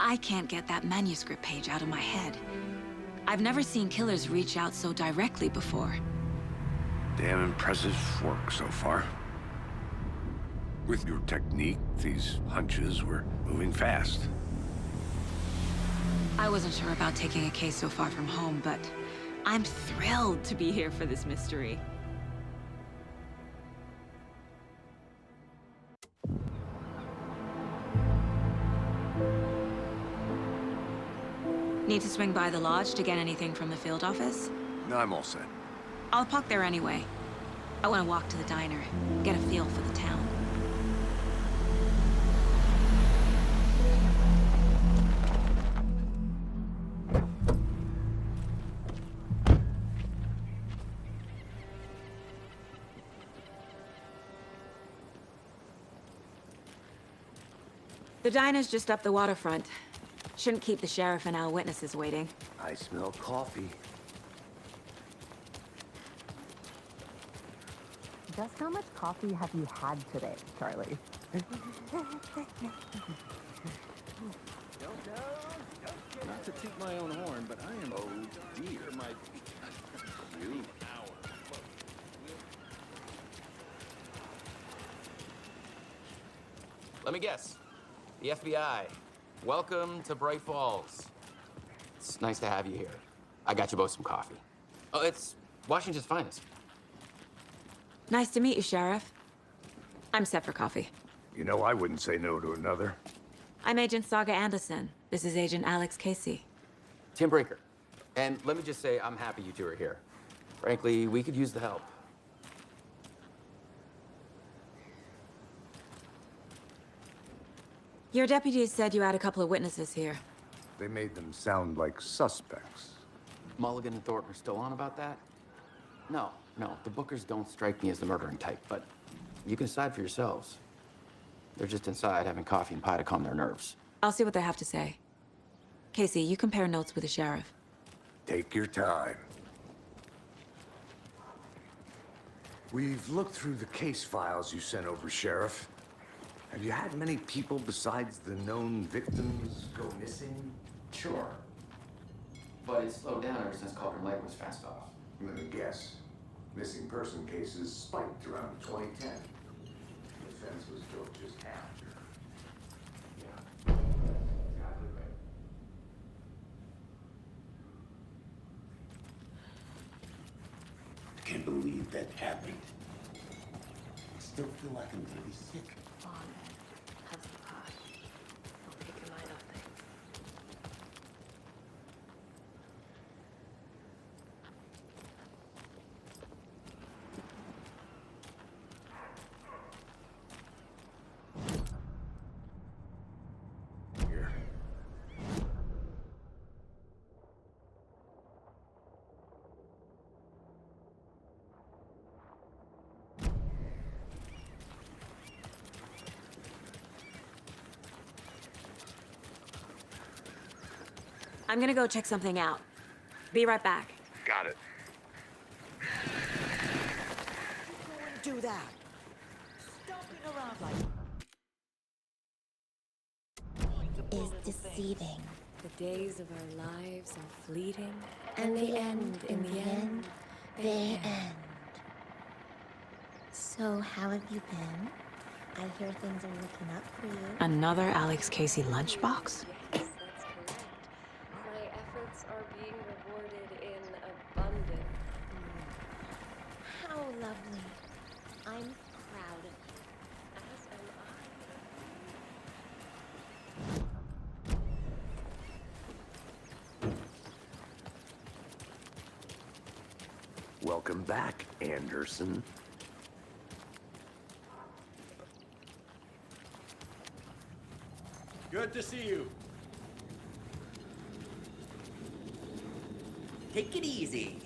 I can't get that manuscript page out of my head. I've never seen killers reach out so directly before. Damn impressive work so far. With your technique, these hunches were moving fast. I wasn't sure about taking a case so far from home, but I'm thrilled to be here for this mystery. Need to swing by the lodge to get anything from the field office? No, I'm all set. I'll park there anyway. I want to walk to the diner, get a feel for the town. The diner's just up the waterfront. Shouldn't keep the sheriff and our witnesses waiting. I smell coffee. Just how much coffee have you had today, Charlie? Not to toot my own horn, but I am... Oh, dear. My... You. Let me guess. The FBI. Welcome to Bright Falls. It's nice to have you here. I got you both some coffee. Oh, it's Washington's finest. Nice to meet you, Sheriff. I'm set for coffee. You know, I wouldn't say no to another. I'm Agent Saga Anderson. This is Agent Alex Casey. Tim Brinker. And let me just say, I'm happy you two are here. Frankly, we could use the help. Your deputies said you had a couple of witnesses here. They made them sound like suspects. Mulligan and Thornton are still on about that? No, the Bookers don't strike me as the murdering type, but you can decide for yourselves. They're just inside having coffee and pie to calm their nerves. I'll see what they have to say. Casey, you compare notes with the sheriff. Take your time. We've looked through the case files you sent over, Sheriff. Have you had many people besides the known victims go missing? Sure. But it's slowed down ever since Cauldron Lake was fast off. Let me guess. Missing person cases spiked around 2010. The fence was built just after. Yeah. Exactly right. I can't believe that happened. I still feel like I'm gonna be sick. How's the pot? I'll take your mind off things. Here. I'm gonna go check something out. Be right back. Got it. Do that. Stomping around like... Is deceiving. The days of our lives are fleeting. And they end in the end. They end. So how have you been? I hear things are looking up for you. Another Alex Casey lunchbox? Yes, that's correct. My efforts are being rewarded in abundance. How lovely. I'm proud of you. As am I. Welcome back, Anderson. Good to see you. Take it easy.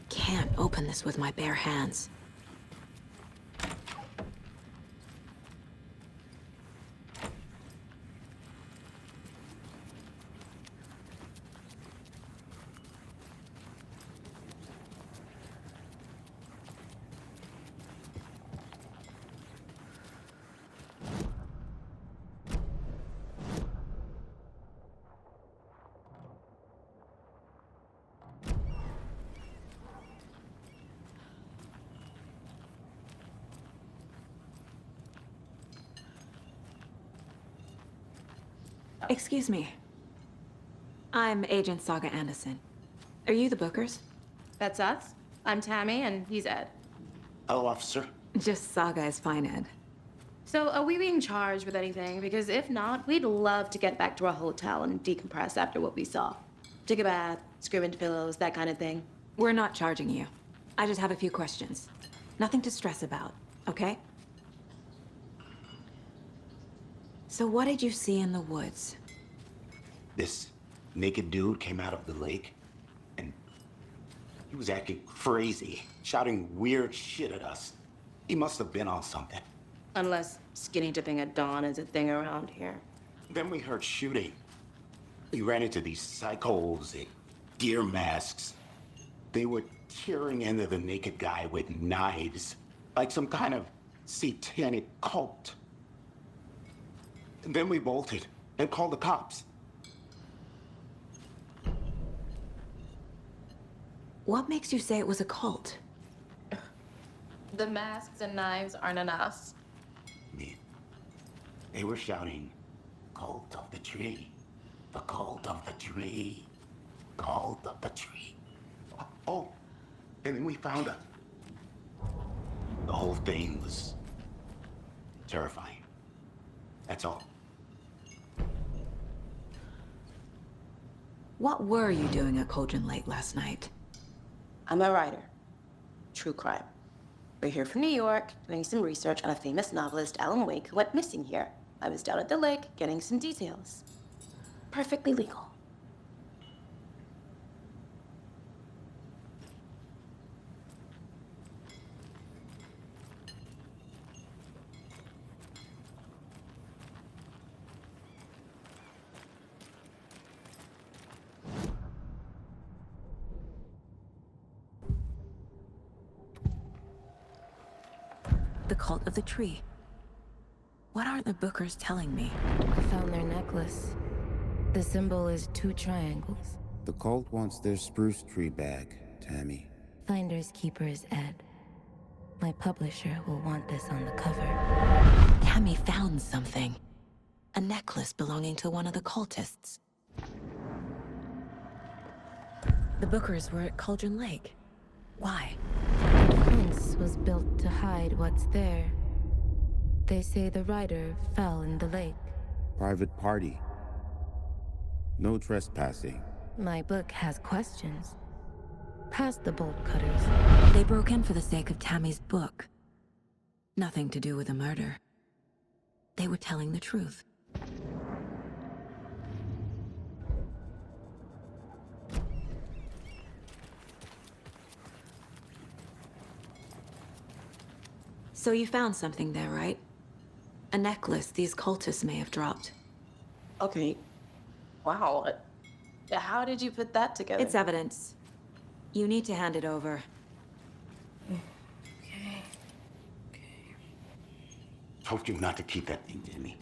Can't open this with my bare hands. Excuse me. I'm Agent Saga Anderson. Are you the Bookers? That's us. I'm Tammy, and he's Ed. Hello, officer. Just Saga is fine, Ed. So, are we being charged with anything? Because if not, we'd love to get back to our hotel and decompress after what we saw. Take a bath, scream into pillows, that kind of thing. We're not charging you. I just have a few questions. Nothing to stress about, okay? So what did you see in the woods? This naked dude came out of the lake, and he was acting crazy, shouting weird shit at us. He must have been on something. Unless skinny dipping at dawn is a thing around here. Then we heard shooting. We ran into these psychos in deer masks. They were tearing into the naked guy with knives, like some kind of satanic cult. And then we bolted and called the cops. What makes you say it was a cult? The masks and knives aren't enough. Yeah. They were shouting, "Cult of the tree, the cult of the tree, cult of the tree." Oh, and then we found her. The whole thing was terrifying. That's all. What were you doing at Cauldron Lake last night? I'm a writer. True crime. We're here from New York, doing some research on a famous novelist, Alan Wake, who went missing here. I was down at the lake, getting some details. Perfectly legal. The cult of the tree. What aren't the Bookers telling me? I found their necklace. The symbol is 2 triangles. The cult wants their spruce tree back, Tammy. Finders keepers, Ed. My publisher will want this on the cover. Tammy found something. A necklace belonging to one of the cultists. The Bookers were at Cauldron Lake. Why? The fence was built to hide what's there. They say the writer fell in the lake. Private party. No trespassing. My book has questions. Past the bolt cutters. They broke in for the sake of Tammy's book. Nothing to do with the murder. They were telling the truth. So you found something there, right? A necklace these cultists may have dropped. Okay. Wow. How did you put that together? It's evidence. You need to hand it over. Told you not to keep that thing, Jimmy.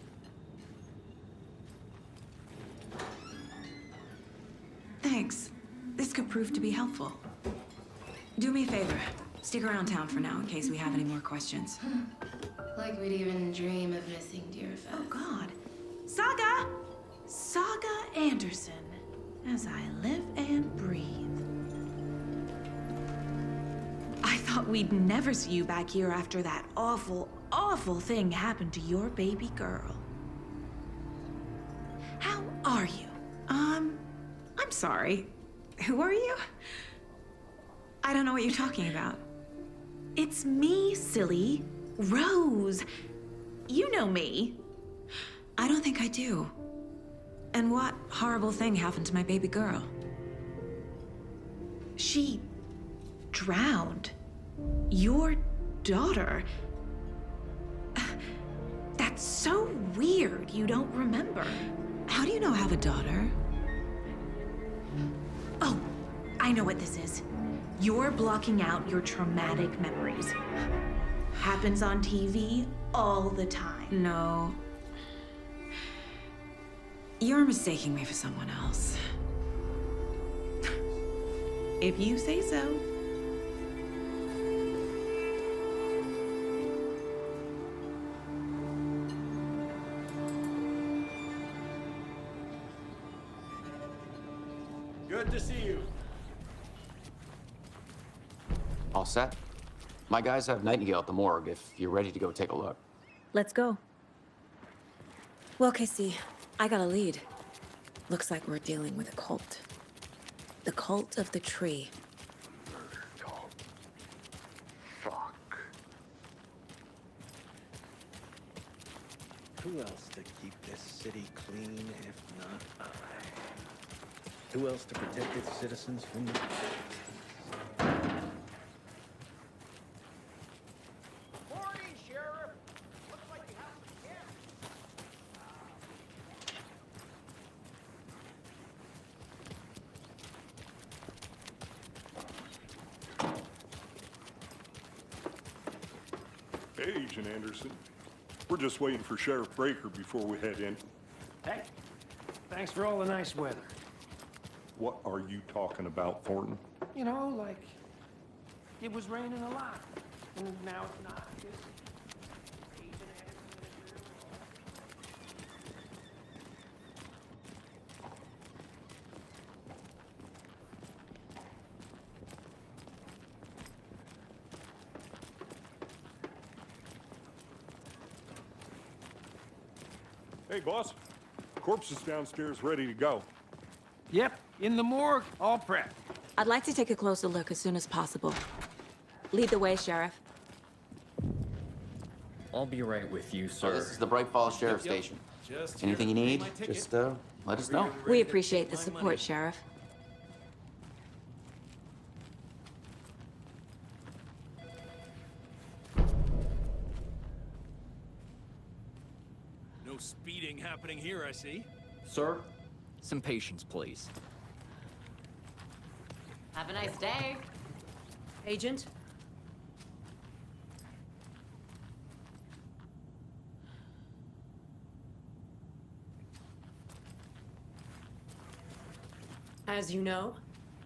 Thanks. This could prove to be helpful. Do me a favor. Stick around town for now in case we have any more questions. Like we'd even dream of missing dear Fez. Oh, God. Saga! Saga Anderson. As I live and breathe. I thought we'd never see you back here after that awful, awful thing happened to your baby girl. How are you? I'm sorry. Who are you? I don't know what you're talking about. It's me, silly. Rose. You know me. I don't think I do. And what horrible thing happened to my baby girl? She drowned. Your daughter. That's so weird you don't remember. How do you know I have a daughter? Oh, I know what this is. You're blocking out your traumatic memories. Happens on TV all the time. No. You're mistaking me for someone else. If you say so. Good to see you. All set? My guys have Nightingale at the morgue if you're ready to go take a look. Let's go. Well, Casey, I got a lead. Looks like we're dealing with a cult. The cult of the tree. Cult. Fuck. Who else to keep this city clean if not I? Who else to protect its citizens from the... Morning, Sheriff. Looks like you have some cash. Hey, Agent Anderson. We're just waiting for Sheriff Breaker before we head in. Hey, thanks for all the nice weather. What are you talking about, Thornton? You know, like, it was raining a lot, and now it's not. Hey, boss. Corpse is downstairs ready to go. Yep, in the morgue, all prepped. I'd like to take a closer look as soon as possible. Lead the way, Sheriff. I'll be right with you, So sir. this is the Bright Falls Sheriff Station. Anything you need, just let us know. We appreciate the support, Sheriff. No speeding happening here, I see. Sir, some patience, please. Have a nice day. Agent? As you know,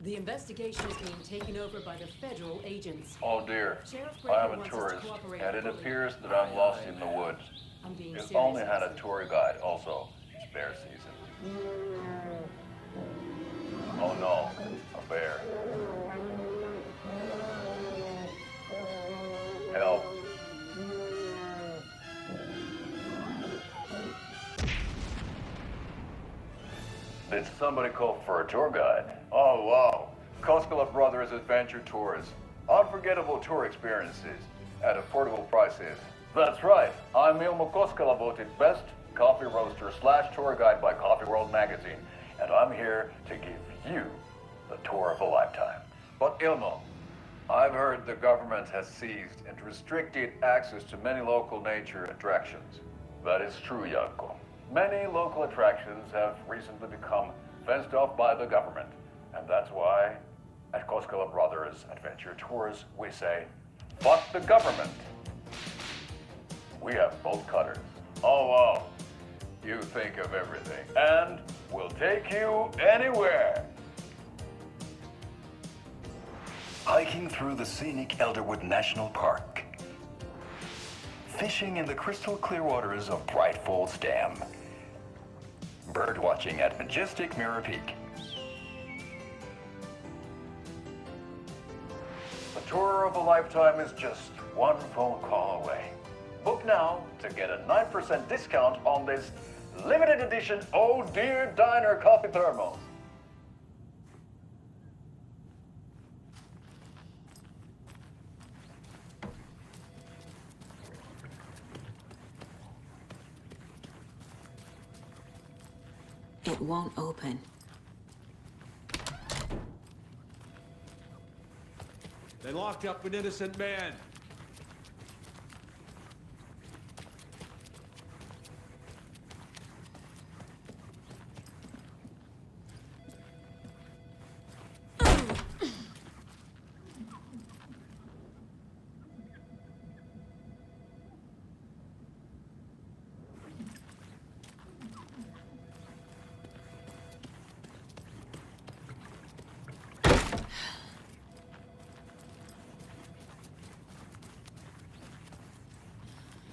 the investigation is being taken over by the federal agents. Oh dear, Sheriff I Breaker am a wants us to tourist, cooperate and it fully. appears that I'm lost in the woods. I'm being If serious. only had a tour guide also. It's bear season. Oh no, a bear. Help. Did somebody call for a tour guide? Oh wow, Koskela Brothers Adventure Tours. Unforgettable tour experiences at affordable prices. That's right, I'm Ilmo Koskela, voted best coffee roaster / tour guide by Coffee World magazine, and I'm here to give you the tour of a lifetime. But Ilmo, I've heard the government has seized and restricted access to many local nature attractions. That is true, Janko. Many local attractions have recently become fenced off by the government, and that's why at Koskela Brothers Adventure Tours we say, fuck the government. We have bolt cutters. Oh wow, you think of everything, and we'll take you anywhere. Hiking through the scenic Elderwood National Park. Fishing in the crystal clear waters of Bright Falls Dam. Bird watching at majestic Mirror Peak. The tour of a lifetime is just one phone call away. Book now to get a 9% discount on this limited edition Oh Dear Diner coffee thermos. It won't open. They locked up an innocent man.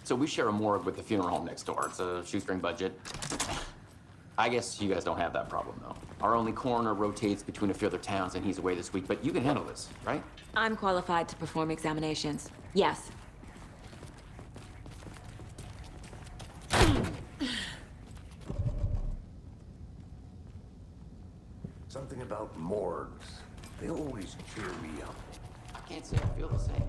So we share a morgue with the funeral home next door. It's a shoestring budget. I guess you guys don't have that problem, though. Our only coroner rotates between a few other towns, and he's away this week, but you can handle this, right? I'm qualified to perform examinations. Yes. Something about morgues. They always cheer me up. I can't say I feel the same.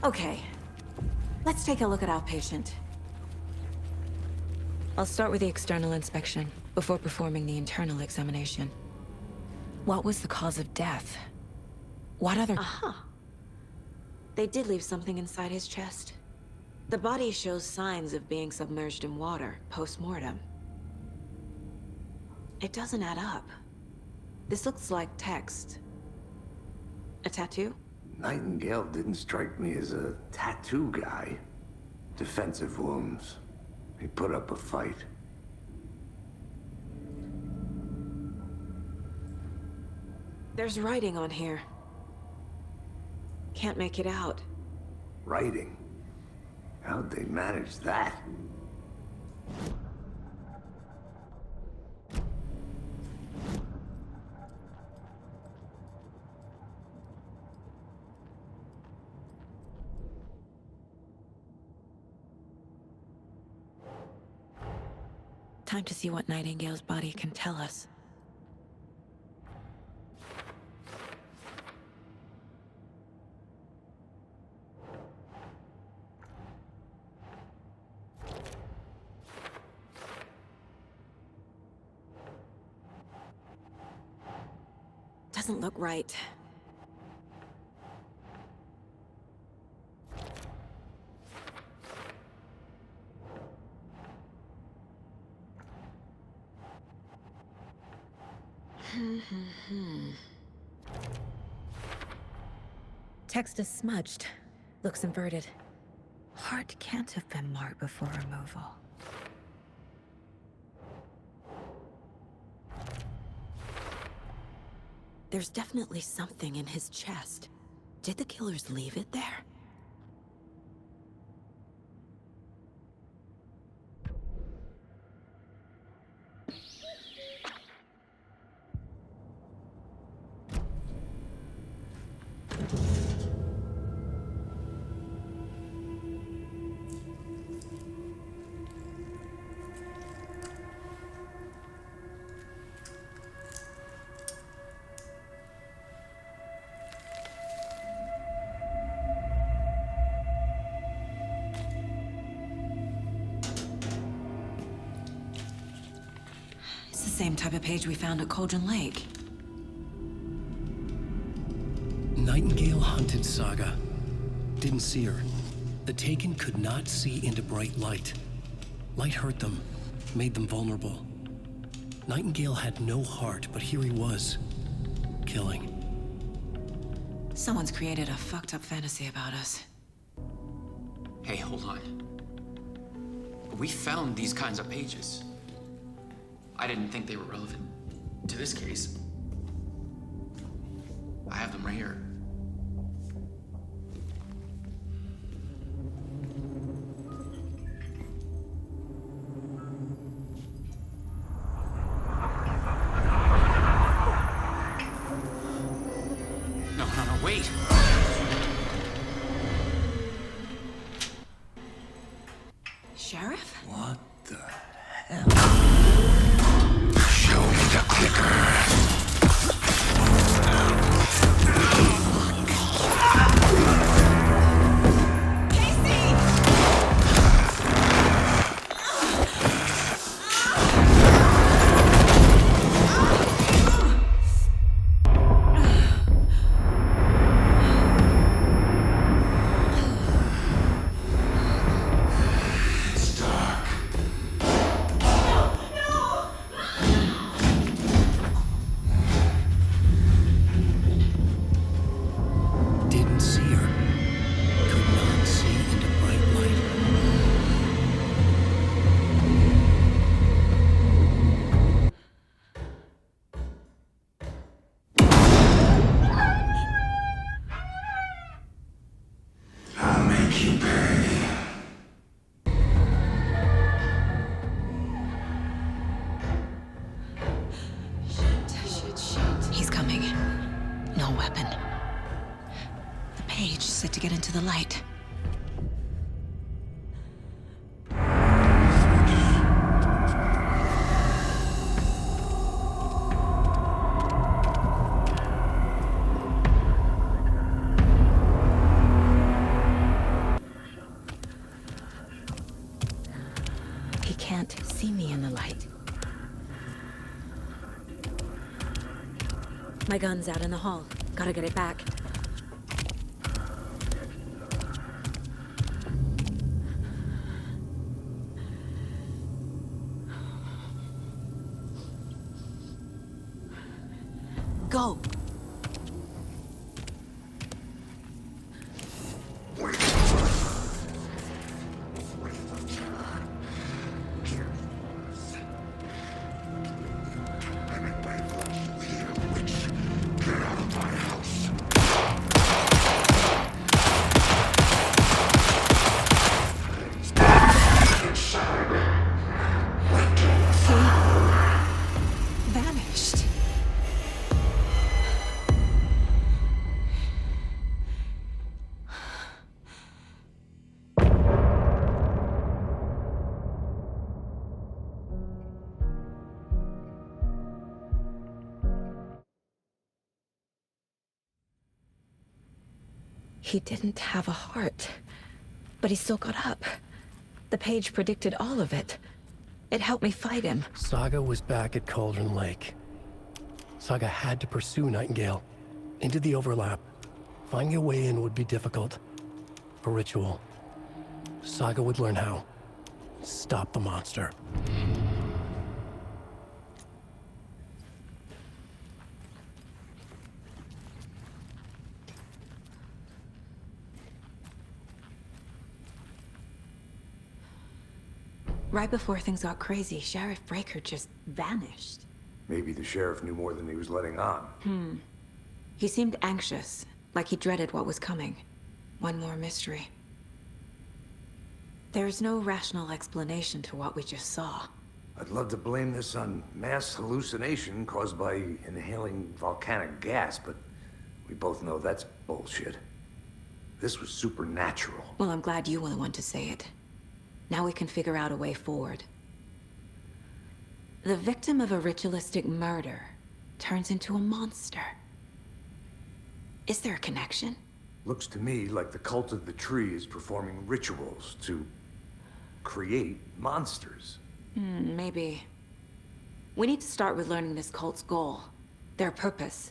Okay. Let's take a look at our patient. I'll start with the external inspection before performing the internal examination. What was the cause of death? What other... Aha! They did leave something inside his chest. The body shows signs of being submerged in water post-mortem. It doesn't add up. This looks like text. A tattoo? Nightingale didn't strike me as a tattoo guy. Defensive wounds. He put up a fight. There's writing on here. Can't make it out. Writing? How'd they manage that? Time to see what Nightingale's body can tell us. Doesn't look right. Text is smudged. Looks inverted. Heart can't have been marked before removal. There's definitely something in his chest. Did the killers leave it there? Same type of page we found at Cauldron Lake. Nightingale hunted Saga. Didn't see her. The Taken could not see into bright light. Light hurt them, made them vulnerable. Nightingale had no heart, but here he was, killing. Someone's created a fucked up fantasy about us. Hey, hold on. We found these kinds of pages. I didn't think they were relevant to this case. I have them right here. No, wait! Sheriff? What the hell? Show me the clicker. weapon. The page said to get into the light. He can't see me in the light. My gun's out in the hall. Gotta get it back. Go! Vanished. He didn't have a heart, but he still got up. The page predicted all of it. It helped me fight him. Saga was back at Cauldron Lake. Saga had to pursue Nightingale into the overlap. Finding a way in would be difficult. A ritual. Saga would learn how. Stop the monster. Right before things got crazy, Sheriff Breaker just vanished. Maybe the sheriff knew more than he was letting on. He seemed anxious, like he dreaded what was coming. One more mystery. There's no rational explanation to what we just saw. I'd love to blame this on mass hallucination caused by inhaling volcanic gas, but we both know that's bullshit. This was supernatural. Well, I'm glad you were the one to say it. Now we can figure out a way forward. The victim of a ritualistic murder turns into a monster. Is there a connection? Looks to me like the cult of the tree is performing rituals to create monsters. Maybe. We need to start with learning this cult's goal, their purpose.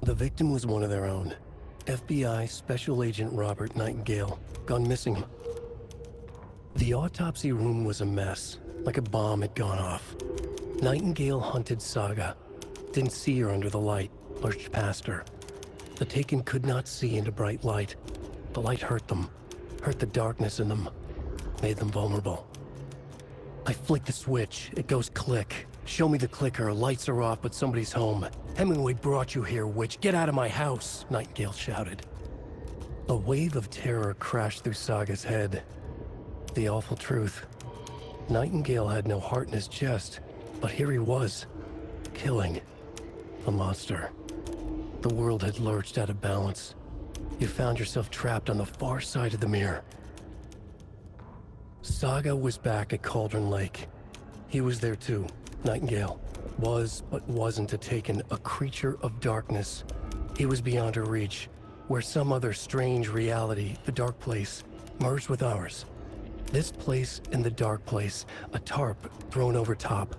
The victim was one of their own. FBI Special Agent Robert Nightingale, gone missing. The autopsy room was a mess, like a bomb had gone off. Nightingale hunted Saga. Didn't see her under the light, lurched past her. The Taken could not see into bright light. The light hurt them, hurt the darkness in them, made them vulnerable. I flick the switch, it goes click. Show me the clicker, lights are off, but somebody's home. Hemingway brought you here, witch. Get out of my house, Nightingale shouted. A wave of terror crashed through Saga's head. The awful truth. Nightingale had no heart in his chest, but here he was, killing a monster. The world had lurched out of balance. You found yourself trapped on the far side of the mirror. Saga was back at Cauldron Lake. He was there too. Nightingale was, but wasn't a Taken, a creature of darkness. He was beyond her reach, where some other strange reality, the dark place, merged with ours. This place and the dark place, a tarp thrown over top,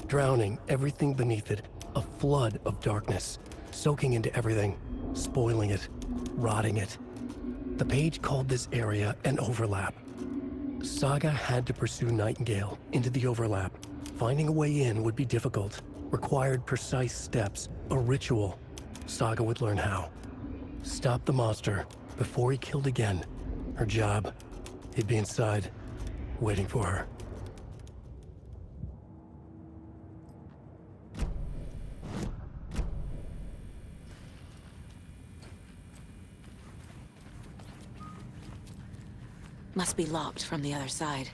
drowning everything beneath it, a flood of darkness, soaking into everything, spoiling it, rotting it. The page called this area an overlap. Saga had to pursue Nightingale into the overlap. Finding a way in would be difficult, required precise steps, a ritual. Saga would learn how. Stop the monster before he killed again. Her job, he'd be inside, waiting for her. Must be locked from the other side.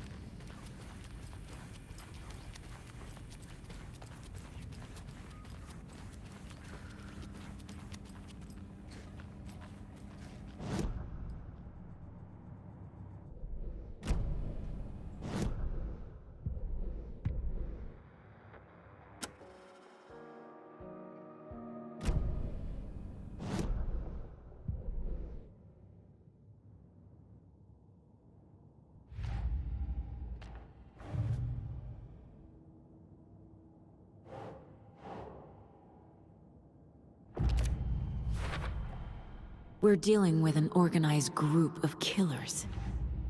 We're dealing with an organized group of killers,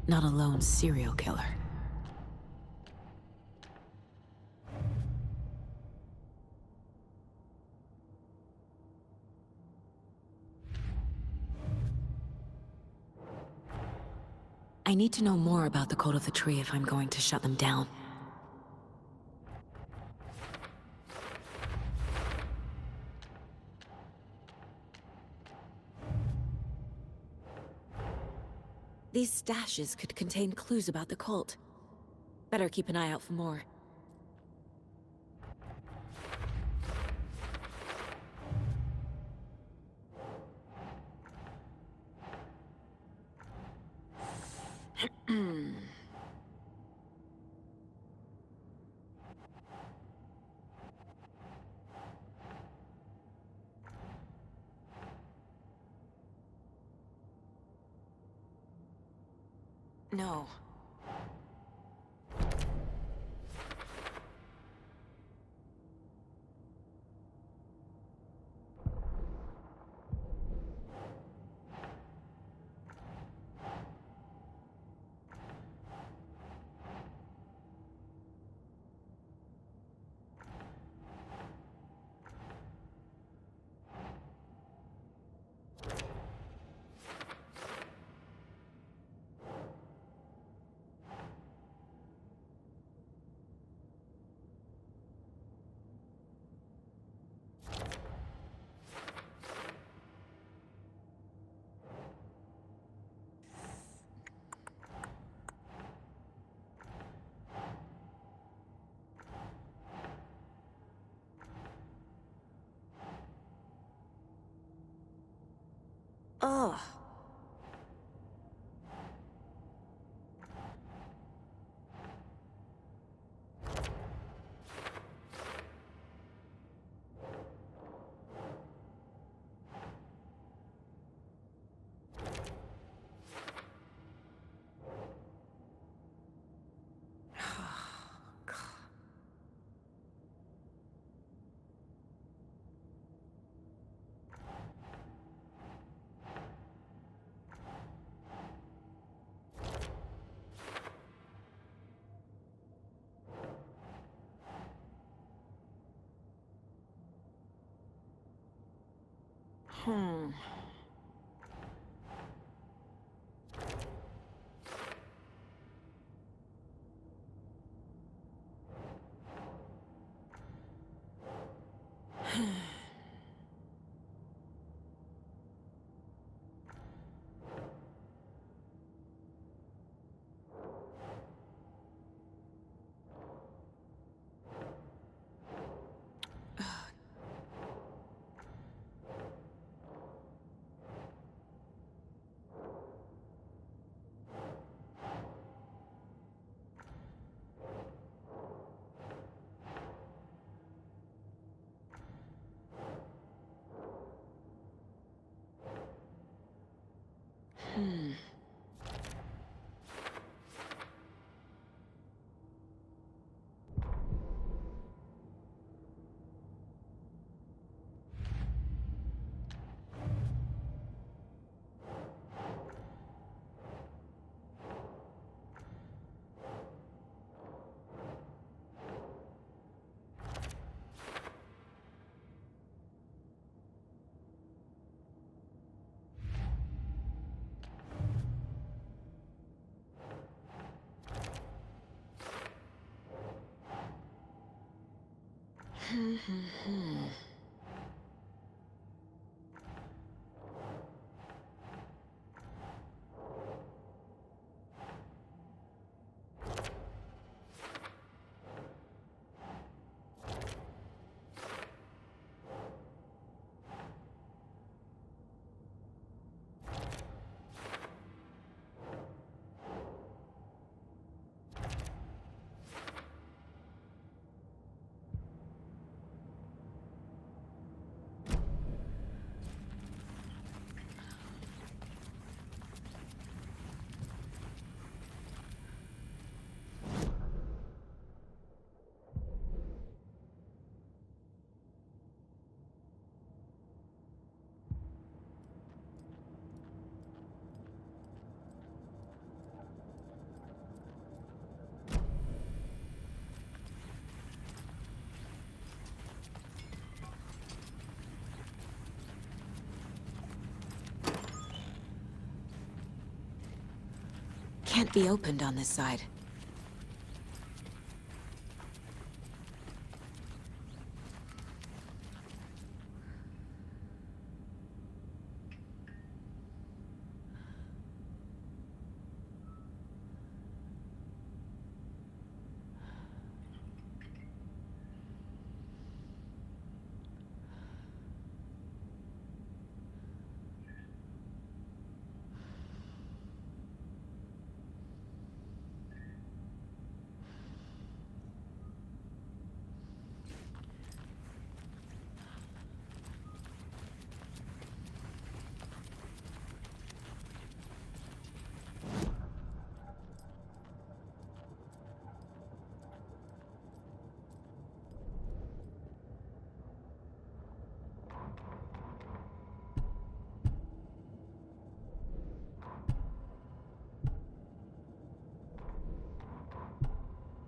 not a lone serial killer. I need to know more about the Cult of the Tree if I'm going to shut them down. These stashes could contain clues about the cult. Better keep an eye out for more. No. Ugh. Hmm. Hmm. Can't be opened on this side.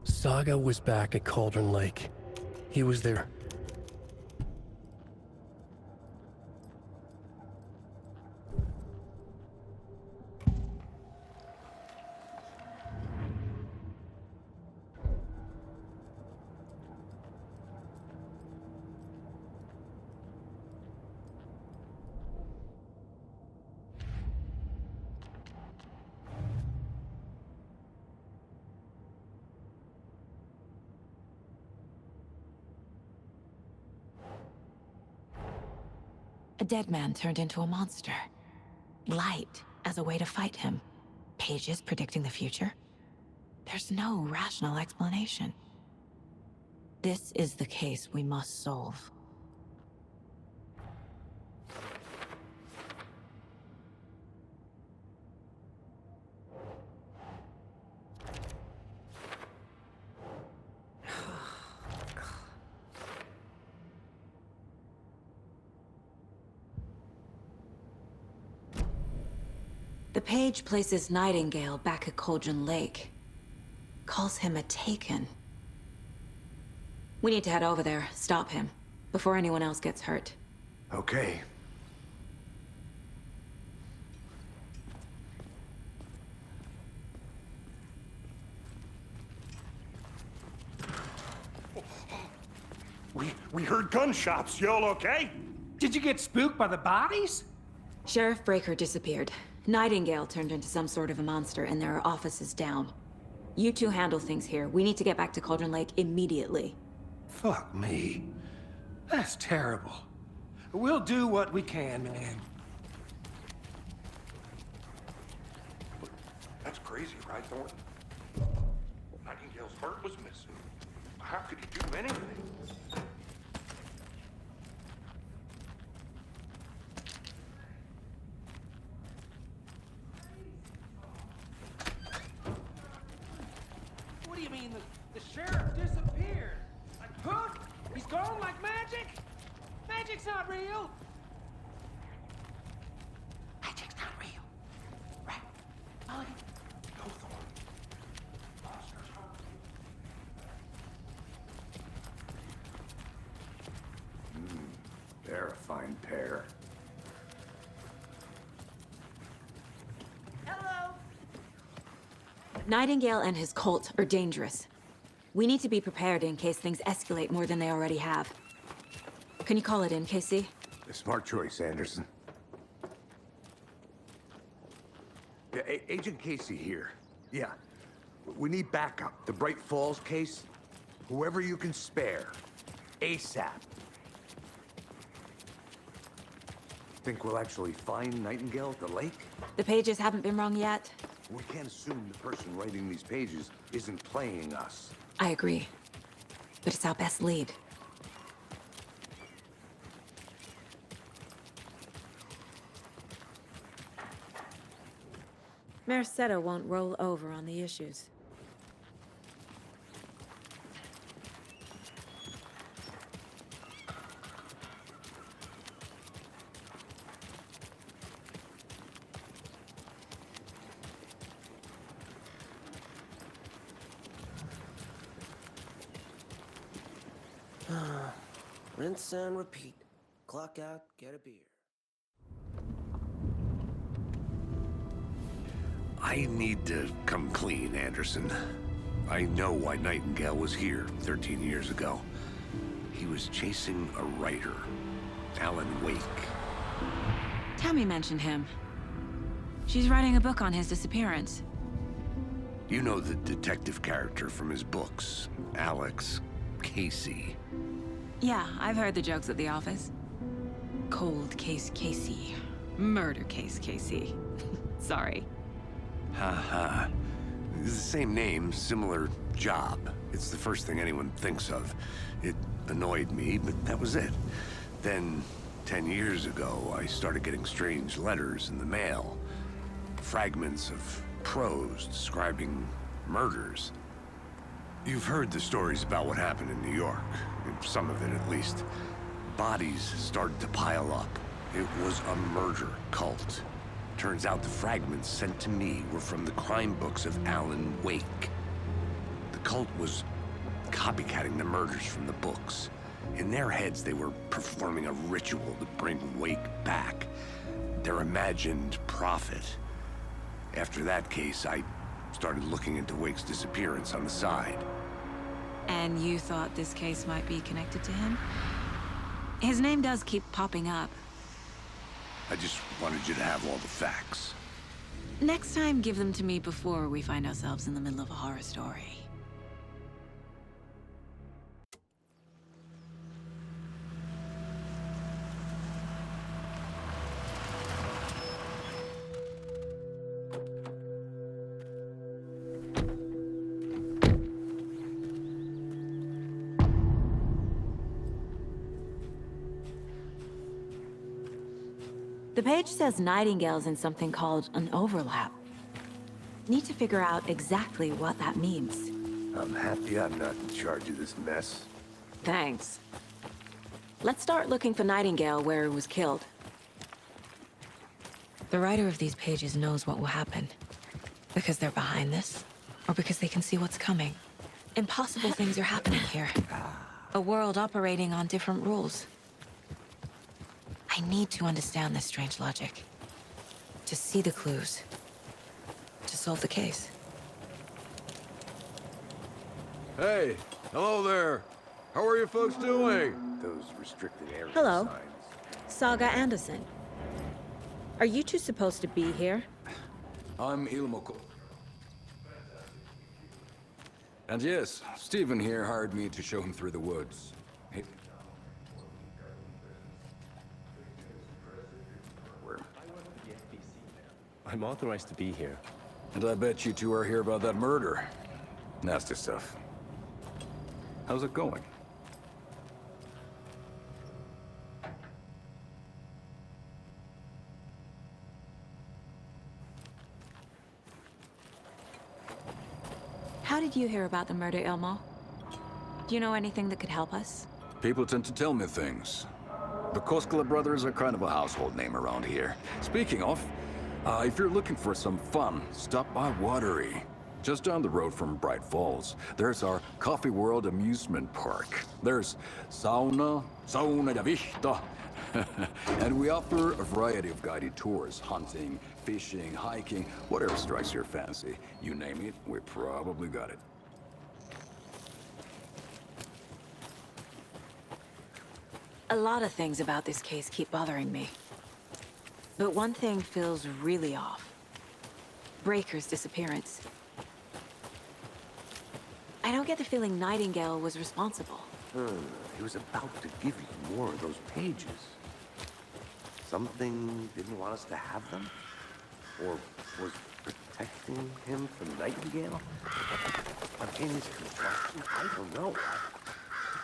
Saga was back at Cauldron Lake. He was there. A dead man turned into a monster. Light as a way to fight him. Pages predicting the future. There's no rational explanation. This is the case we must solve. The page places Nightingale back at Cauldron Lake. Calls him a Taken. We need to head over there, stop him, before anyone else gets hurt. Okay. We heard gunshots. Y'all okay? Did you get spooked by the bodies? Sheriff Breaker disappeared. Nightingale turned into some sort of a monster, and there are offices down. You two handle things here. We need to get back to Cauldron Lake immediately. Fuck me. That's terrible. We'll do what we can, man. That's crazy, right, Thornton? Nightingale's heart was missing. How could he do anything? What do you mean the sheriff disappeared? Like, huh? He's gone like magic? Magic's not real. Magic's not real. Right. Molly. Go, Thornton. They're a fine pair. Nightingale and his cult are dangerous. We need to be prepared in case things escalate more than they already have. Can you call it in, Casey? A smart choice, Anderson. Yeah, Agent Casey here. Yeah. We need backup. The Bright Falls case. Whoever you can spare. ASAP. Think we'll actually find Nightingale at the lake? The pages haven't been rung yet. We can't assume the person writing these pages isn't playing us. I agree. But it's our best lead. Merced won't roll over on the issues. Rinse and repeat. Clock out, get a beer. I need to come clean, Anderson. I know why Nightingale was here 13 years ago. He was chasing a writer, Alan Wake. Tammy mentioned him. She's writing a book on his disappearance. You know the detective character from his books, Alex Casey. Yeah, I've heard the jokes at the office. Cold case Casey. Murder case Casey. Sorry. Ha. It's the same name, similar job. It's the first thing anyone thinks of. It annoyed me, but that was it. Then, 10 years ago, I started getting strange letters in the mail. Fragments of prose describing murders. You've heard the stories about what happened in New York. Some of it, at least. Bodies started to pile up. It was a murder cult. Turns out the fragments sent to me were from the crime books of Alan Wake. The cult was copycatting the murders from the books. In their heads, they were performing a ritual to bring Wake back. Their imagined prophet. After that case, I started looking into Wake's disappearance on the side. And you thought this case might be connected to him? His name does keep popping up. I just wanted you to have all the facts. Next time, give them to me before we find ourselves in the middle of a horror story. The page says Nightingale's in something called an overlap. Need to figure out exactly what that means. I'm happy I'm not in charge of this mess. Thanks. Let's start looking for Nightingale where he was killed. The writer of these pages knows what will happen. Because they're behind this, or because they can see what's coming. Impossible things are happening here. A world operating on different rules. I need to understand this strange logic. To see the clues. To solve the case. Hey, hello there. How are you folks doing? Those restricted area Hello. signs. Saga Anderson. Are you two supposed to be here? I'm Ilmoko. And yes, Stephen here hired me to show him through the woods. Hey. I'm authorized to be here. And I bet you two are here about that murder. Nasty stuff. How's it going? How did you hear about the murder, Ilmo? Do you know anything that could help us? People tend to tell me things. The Koskela brothers are kind of a household name around here. Speaking of, if you're looking for some fun, stop by Watery. Just down the road from Bright Falls, there's our Coffee World amusement park. There's sauna da vista. And we offer a variety of guided tours, hunting, fishing, hiking, whatever strikes your fancy. You name it, we probably got it. A lot of things about this case keep bothering me. But one thing feels really off. Breaker's disappearance. I don't get the feeling Nightingale was responsible. He was about to give you more of those pages. Something didn't want us to have them? Or was protecting him from Nightingale? Spontaneous combustion? I don't know.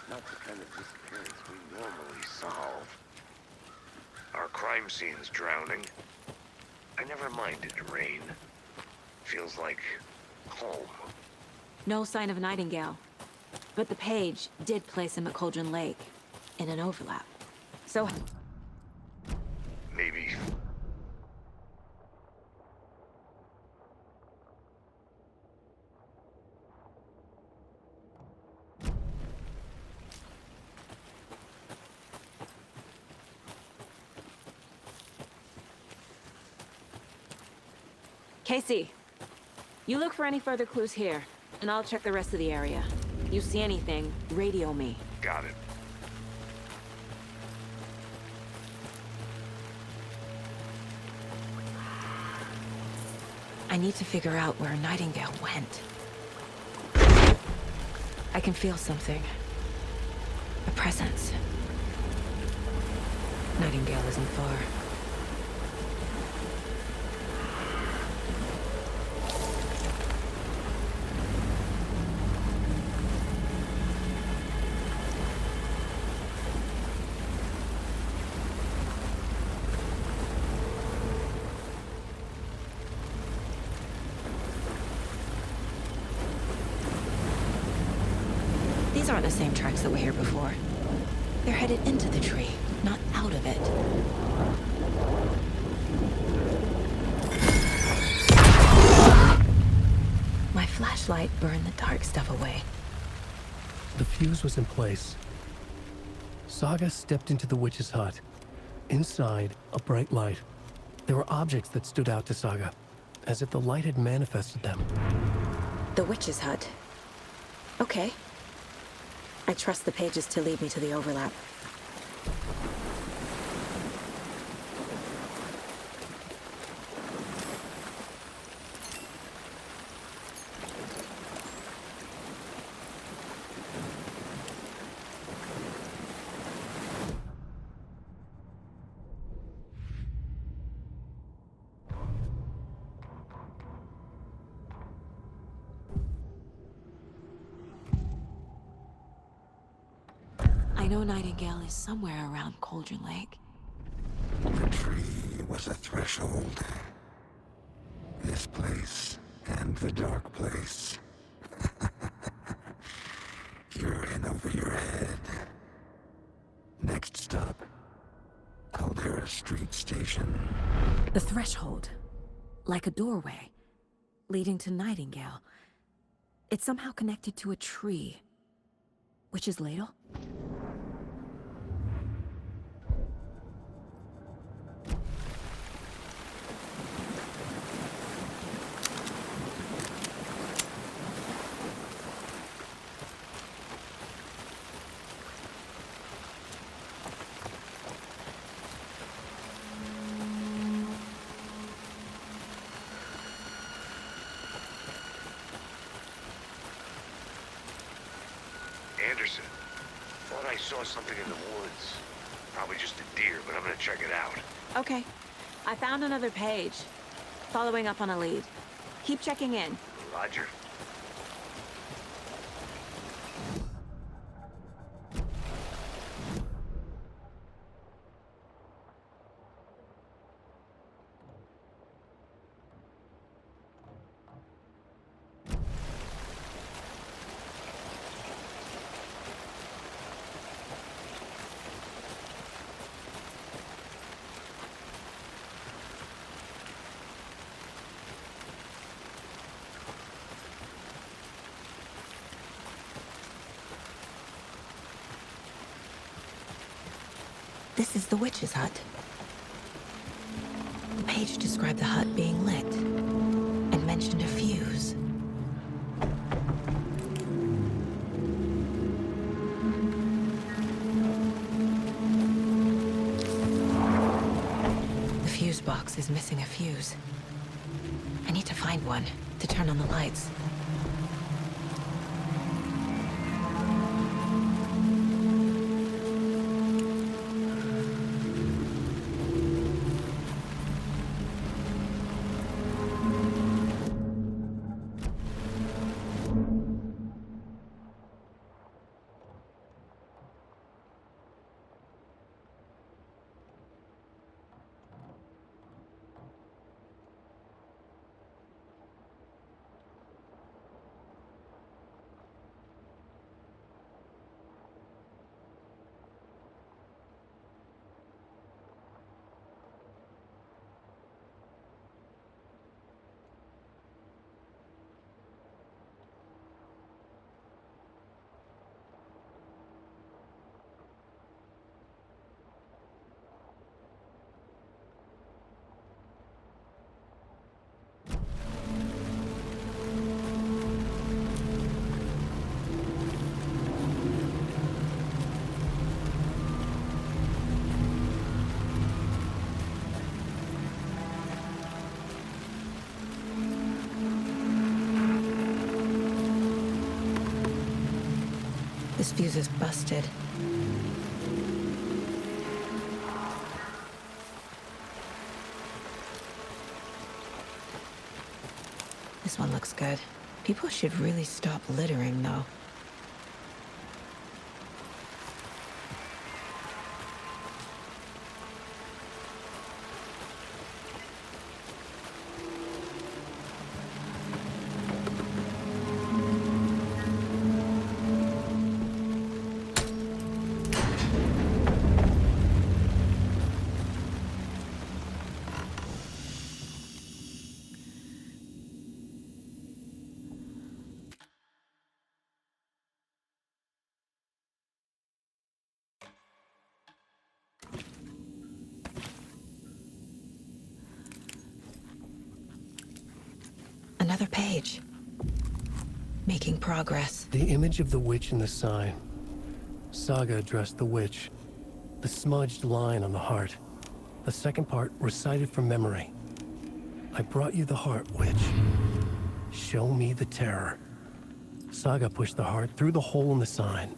Not the kind of disappearance we normally solve. Our crime scene's drowning. I never minded rain. Feels like home. No sign of Nightingale. But the page did place him at Cauldron Lake, in an overlap. So... Maybe. Casey, You look for any further clues here, and I'll check the rest of the area. You see anything, radio me. Got it. I need to figure out where Nightingale went. I can feel something. A presence. Nightingale isn't far. These aren't the same tracks that were here before. They're headed into the tree, not out of it. My flashlight burned the dark stuff away. The fuse was in place. Saga stepped into the witch's hut. Inside, a bright light. There were objects that stood out to Saga, as if the light had manifested them. The witch's hut. Okay. I trust the pages to lead me to the overlap. I know Nightingale is somewhere around Cauldron Lake. The tree was a threshold. This place and the dark place. You're in over your head. Next stop, Caldera Street Station. The threshold. Like a doorway. Leading to Nightingale. It's somehow connected to a tree. Witch's Ladle? Anderson, thought I saw something in the woods. Probably just a deer, but I'm gonna check it out. Okay. I found another page. Following up on a lead. Keep checking in. Roger. This is the witch's hut. The page described the hut being lit, and mentioned a fuse. The fuse box is missing a fuse. I need to find one to turn on the lights. This fuse is busted. This one looks good. People should really stop littering, though. Another page. Making progress. The image of the witch in the sign. Saga addressed the witch. The smudged line on the heart. The second part recited from memory. I brought you the heart, witch. Show me the terror. Saga pushed the heart through the hole in the sign.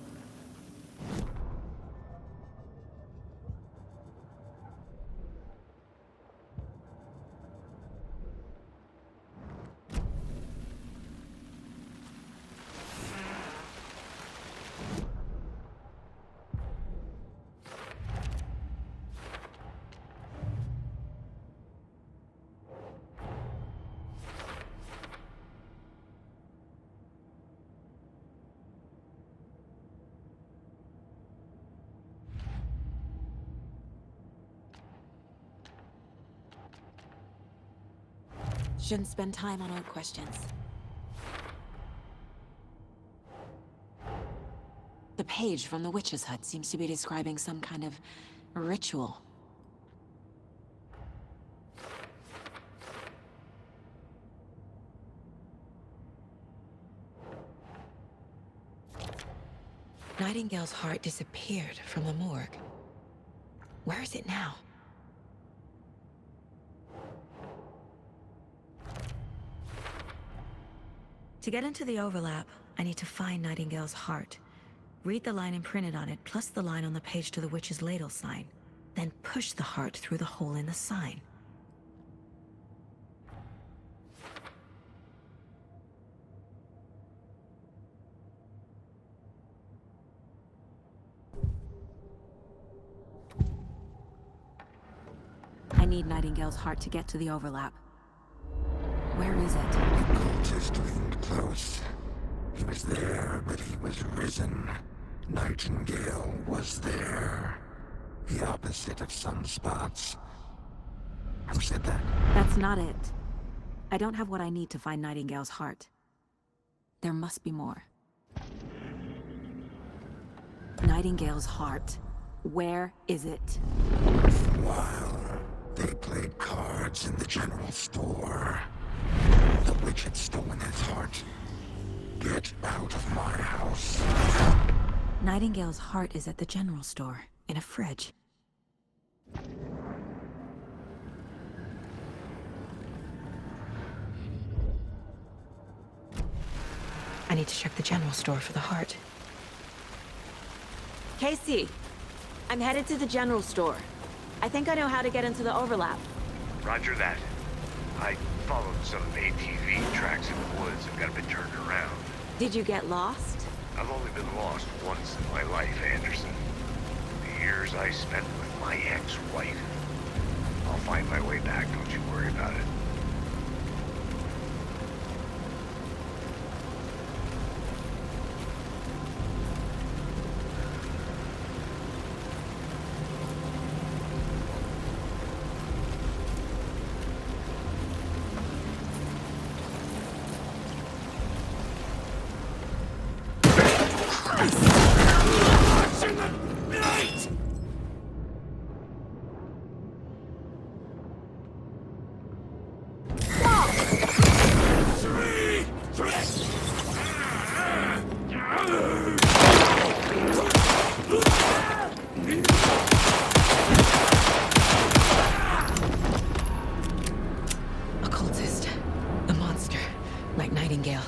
Shouldn't spend time on old questions. The page from the witch's hut seems to be describing some kind of ritual. Nightingale's heart disappeared from the morgue. Where is it now? To get into the overlap, I need to find Nightingale's heart. Read the line imprinted on it, plus the line on the page to the witch's ladle sign. Then push the heart through the hole in the sign. I need Nightingale's heart to get to the overlap. Where is it? The cultist leaned close. He was there, but he was risen. Nightingale was there. The opposite of sunspots. Who said that? That's not it. I don't have what I need to find Nightingale's heart. There must be more. Nightingale's heart. Where is it? While they played cards in the general store, the witch had stolen his heart. Get out of my house. Nightingale's heart is at the general store, in a fridge. I need to check the general store for the heart. Casey, I'm headed to the general store. I think I know how to get into the overlap. Roger that. I followed some ATV tracks in the woods and got a bit turned around. Did you get lost? I've only been lost once in my life, Anderson. The years I spent with my ex-wife. I'll find my way back, don't you worry about it. Occultist. A monster. Like Nightingale.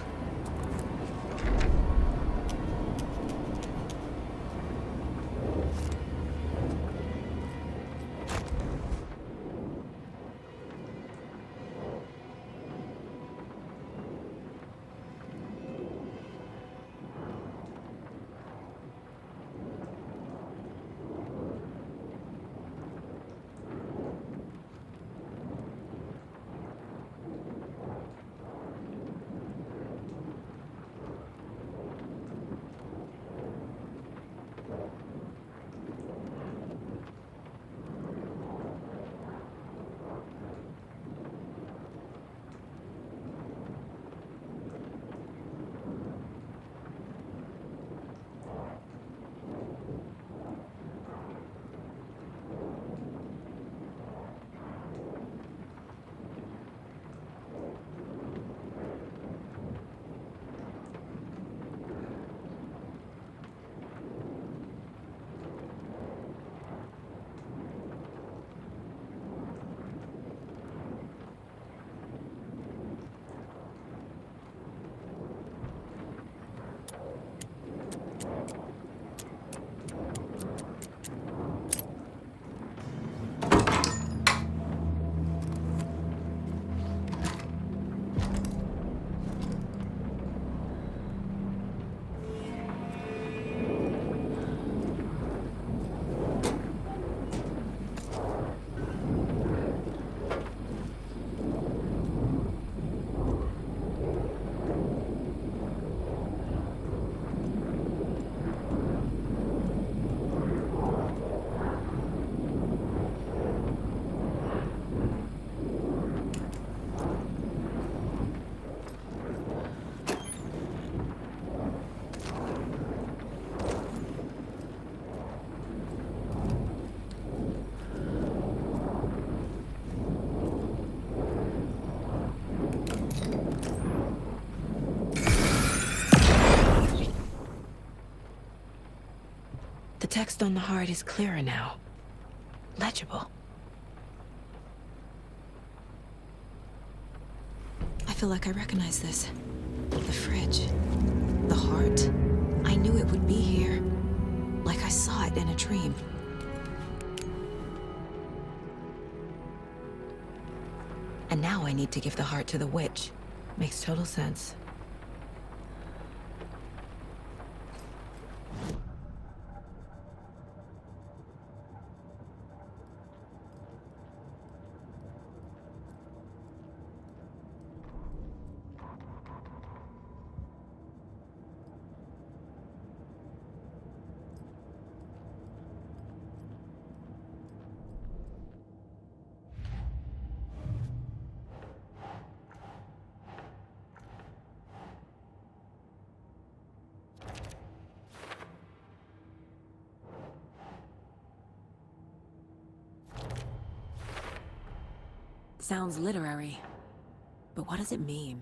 text on the heart is clearer now. Legible. I feel like I recognize this. The fridge. The heart. I knew it would be here. Like I saw it in a dream. And now I need to give the heart to the witch. Makes total sense. Sounds literary, but what does it mean?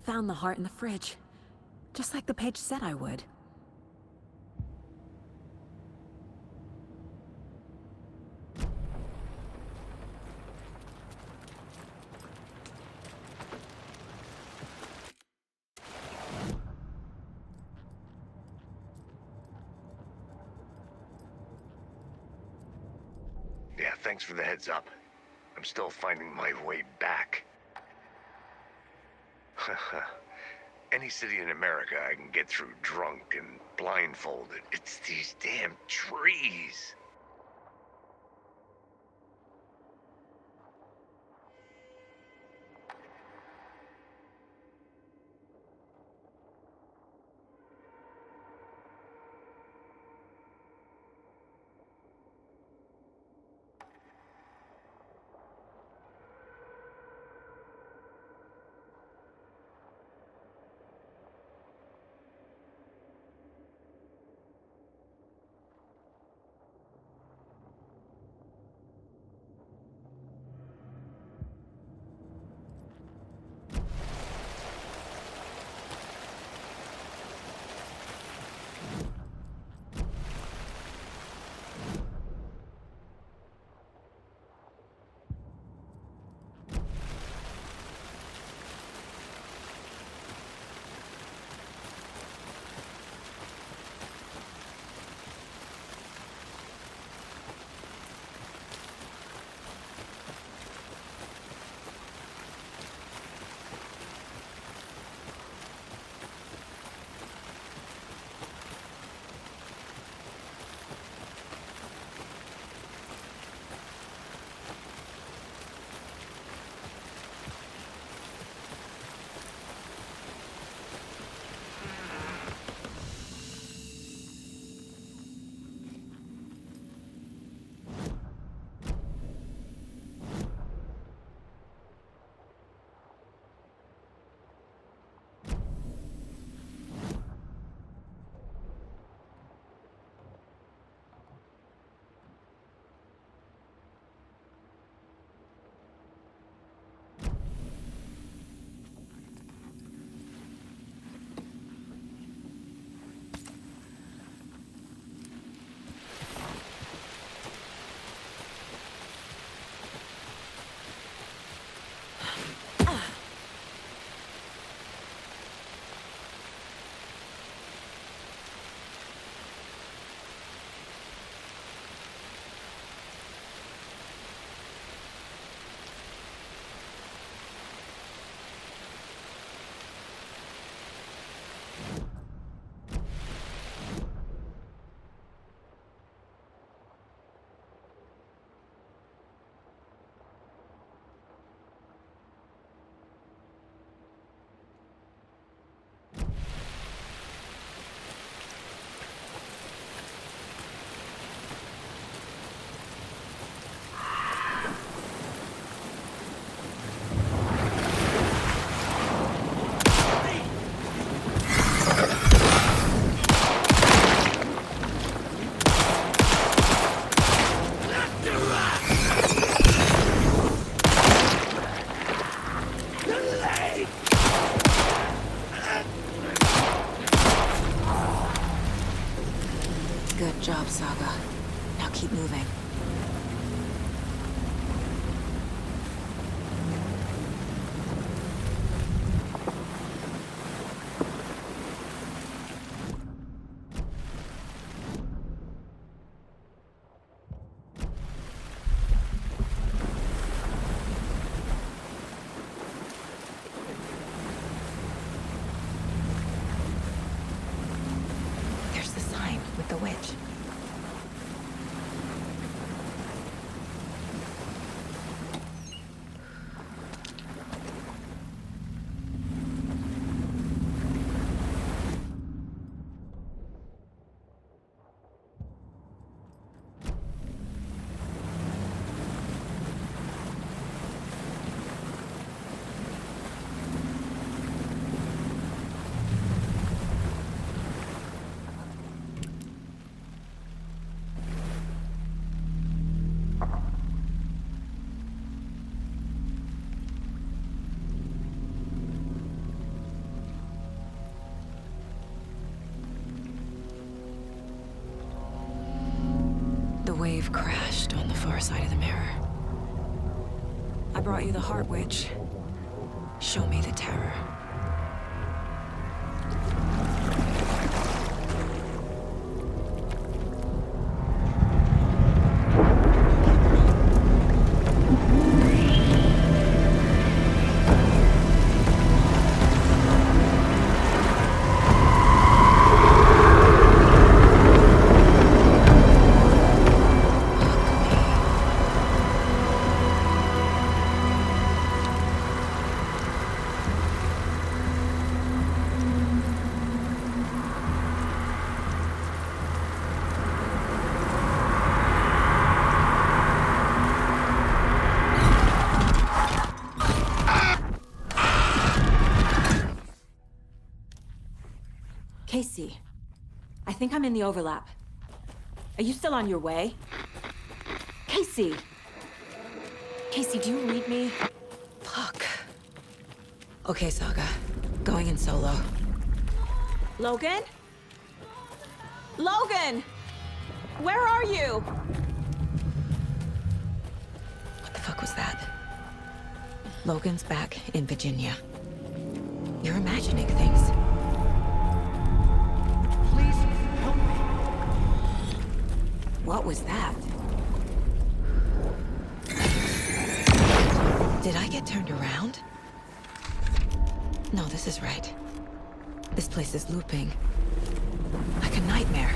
Found the heart in the fridge, just like the page said I would. Yeah, thanks for the heads up. I'm still finding my way back. Any city in America I can get through drunk and blindfolded. It's these damn trees. Good job, Saga. Now keep moving. There's the sign with the witch. The wave crashed on the far side of the mirror. I brought you the Heart Witch. Show me the terror. Casey, I think I'm in the overlap. Are you still on your way? Casey! Casey, do you read me? Fuck. Okay, Saga. Going in solo. Logan? Logan! Where are you? What the fuck was that? Logan's back in Virginia. You're imagining things. What was that? Did I get turned around? No, this is right. This place is looping. Like a nightmare.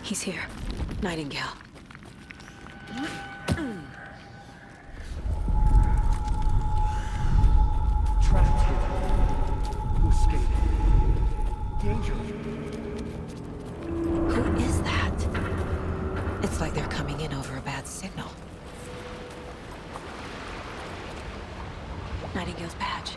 He's here. Nightingale. Trapped here. Who escaped? Danger. Who is that? It's like they're coming in over a bad signal. Nightingale's badge.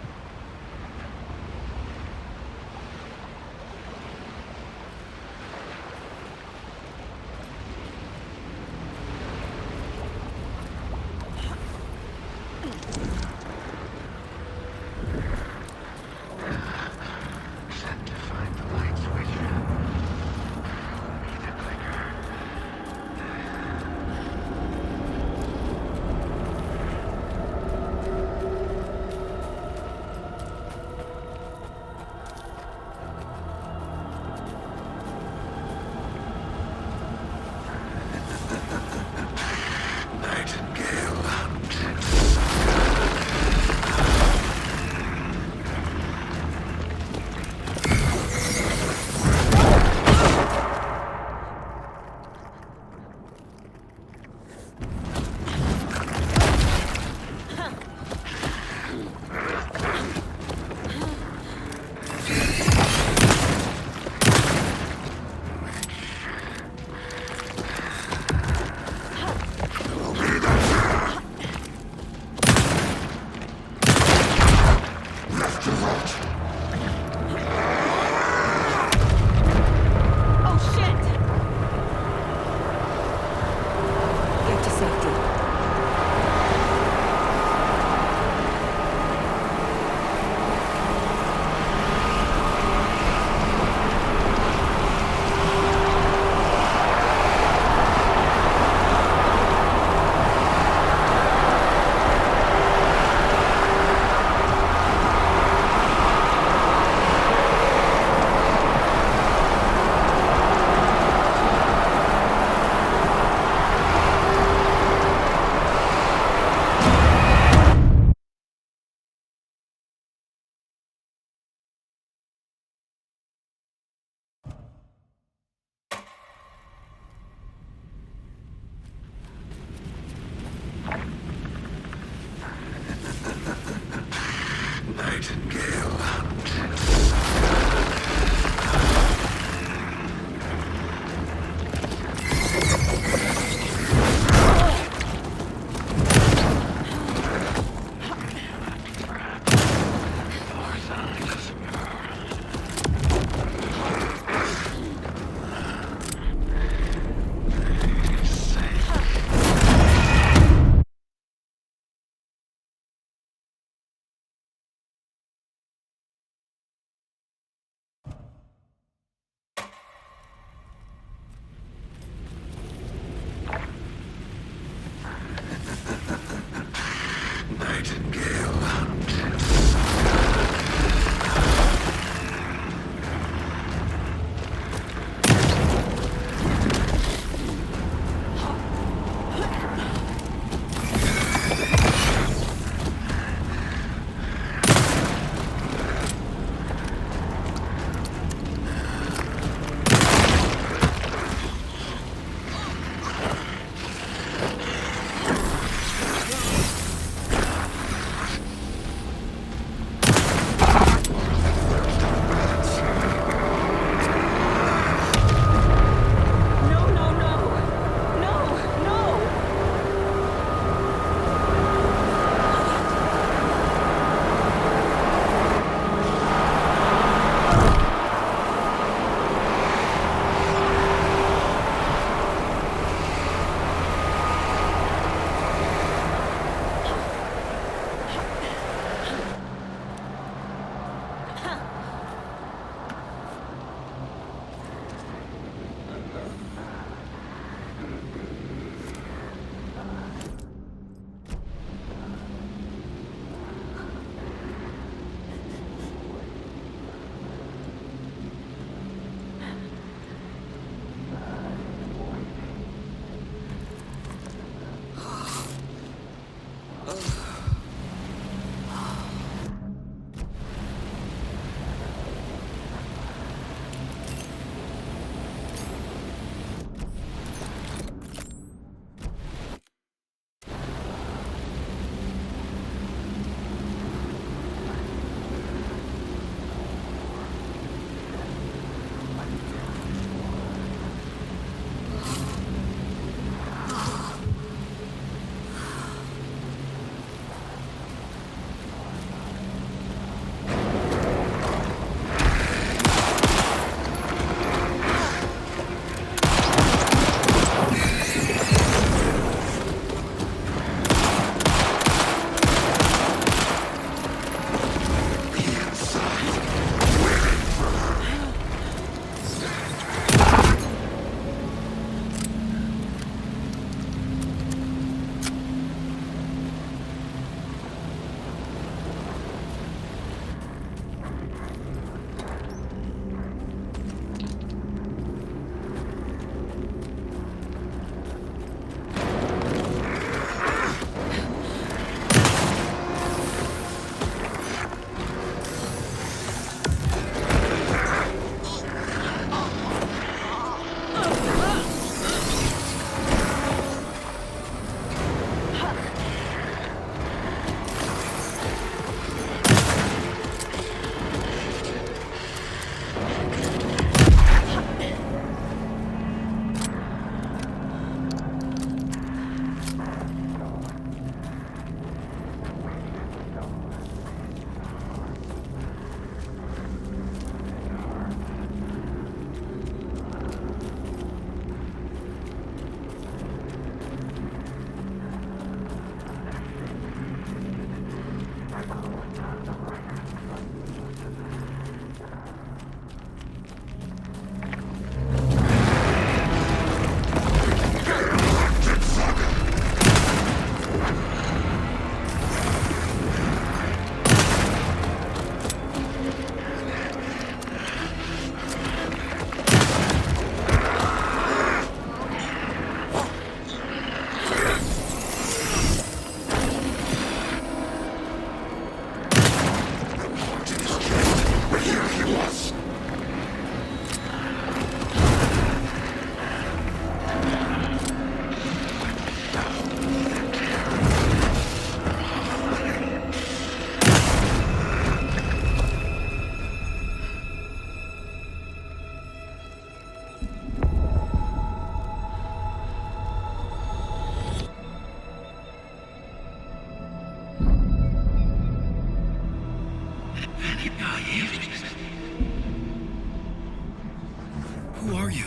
Who are you?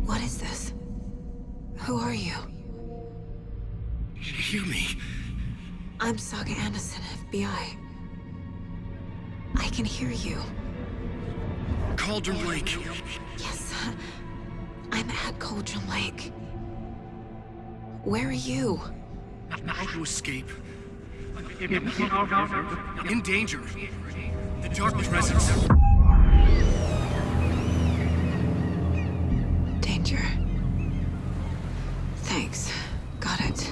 What is this? Who are you? Hear me. I'm Saga Anderson, FBI. I can hear you. Cauldron Lake. Yes, I'm at Cauldron Lake. Where are you? How to escape. In danger. The Dark Presence. Danger. Thanks. Got it.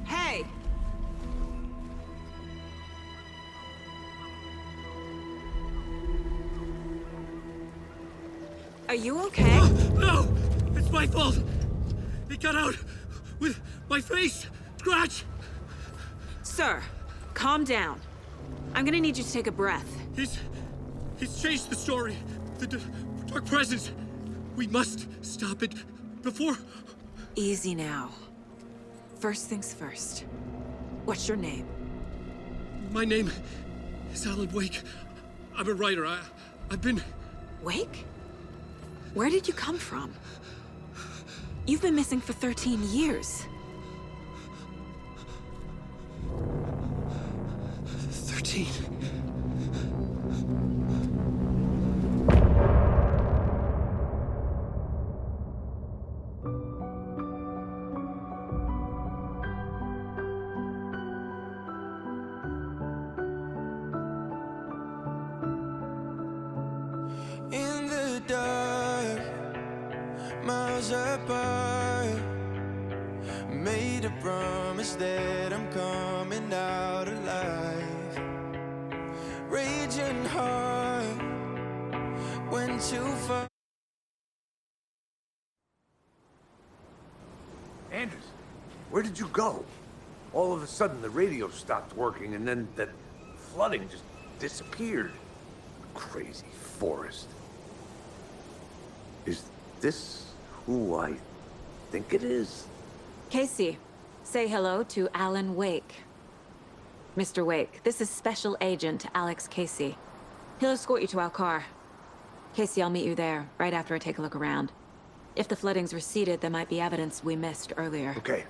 Hey! Are you okay? No! It's my fault! It got out with my face! Scratch! Sir, calm down. I'm gonna need you to take a breath. He's changed the story. The Dark Presence. We must stop it before... Easy now. First things first. What's your name? My name is Alan Wake. I'm a writer. I've been... Wake? Where did you come from? You've been missing for 13 years. 13. In the dark, miles apart, made a promise that I'm coming out alive. Raging heart, went too far. Anders, where did you go? All of a sudden, the radio stopped working, and then that flooding just disappeared. Crazy forest. Is this who I think it is? Casey, say hello to Alan Wake. Mr. Wake, this is Special Agent Alex Casey. He'll escort you to our car. Casey, I'll meet you there, right after I take a look around. If the flooding's receded, there might be evidence we missed earlier. Okay.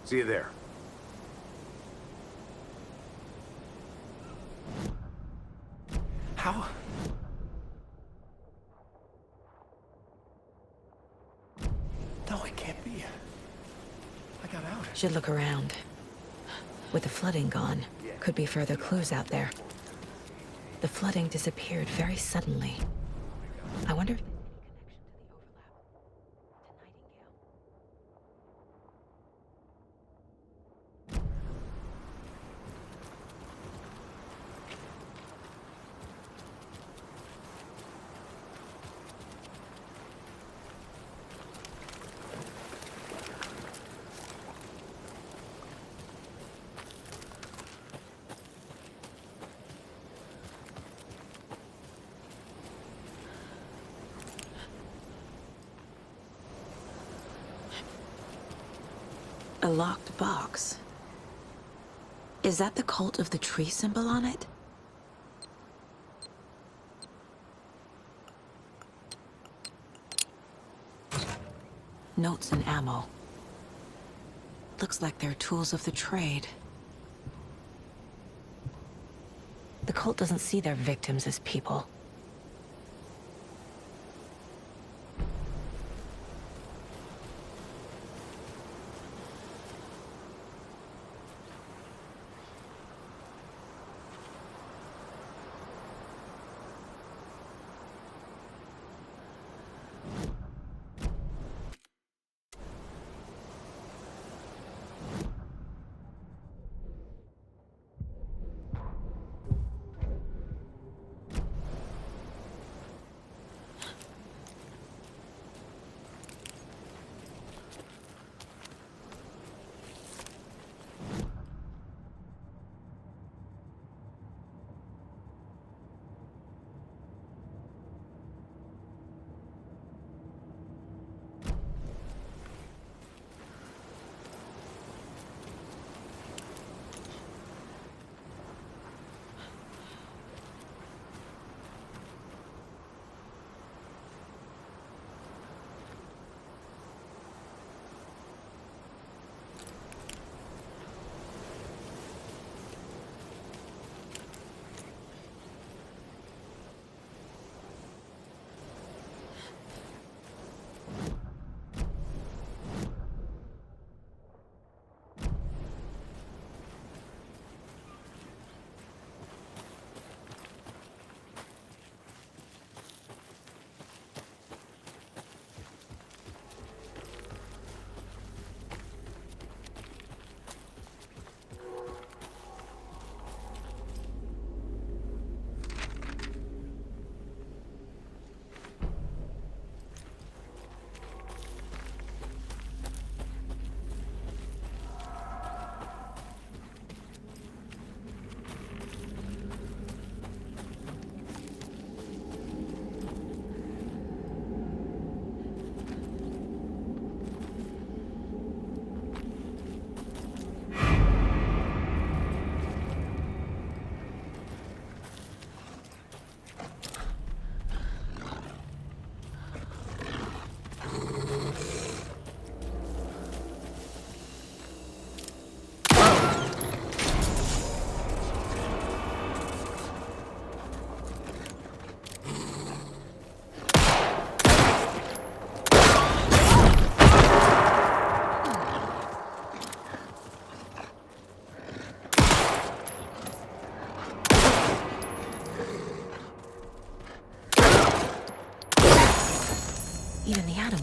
See you there. How? No, it can't be. I got out. Should look around. With the flooding gone, could be further clues out there. The flooding disappeared very suddenly. I wonder if... A locked box. Is that the Cult of the Tree symbol on it? Notes and ammo. Looks like they're tools of the trade. The cult doesn't see their victims as people.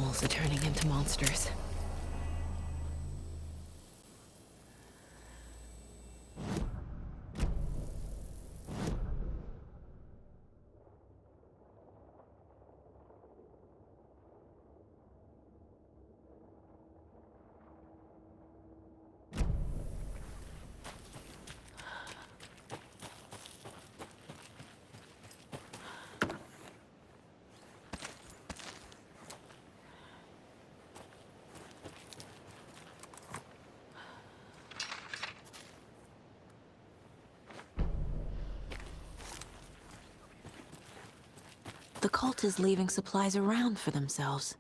animals are turning into monsters. The cult is leaving supplies around for themselves.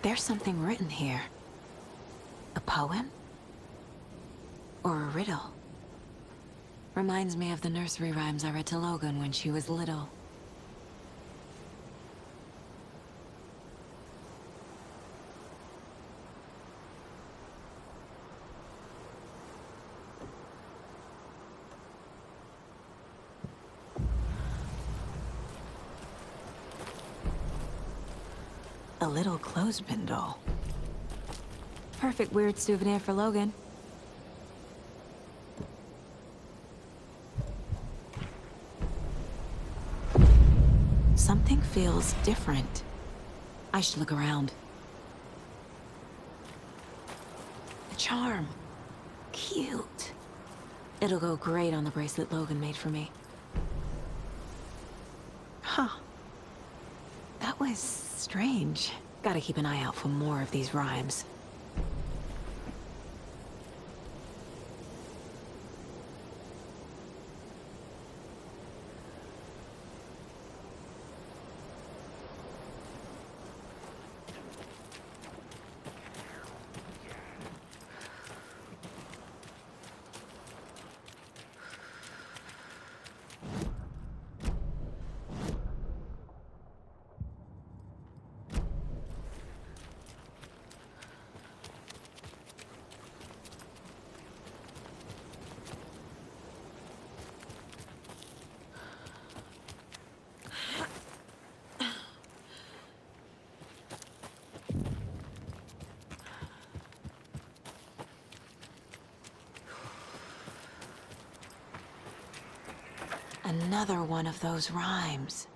There's something written here. A poem? Or a riddle? Reminds me of the nursery rhymes I read to Logan when she was little. A little clothespin doll. Perfect weird souvenir for Logan. Something feels different. I should look around. A charm. Cute. It'll go great on the bracelet Logan made for me. Huh. That was strange. Gotta keep an eye out for more of these rhymes. Another one of those rhymes.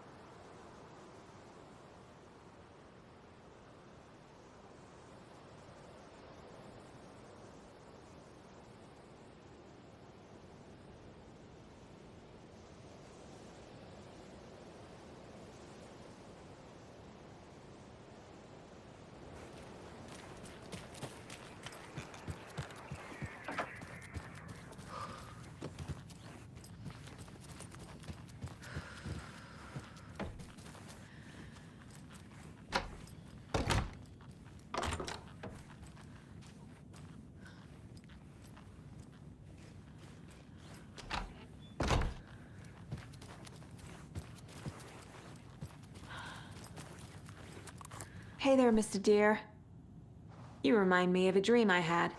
Hey there, Mr. Deer. You remind me of a dream I had.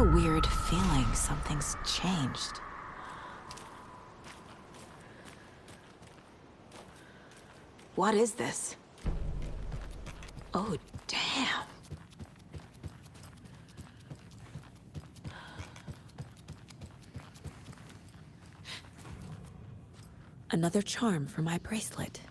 a weird feeling something's changed. What is this? Oh, damn. Another charm for my bracelet.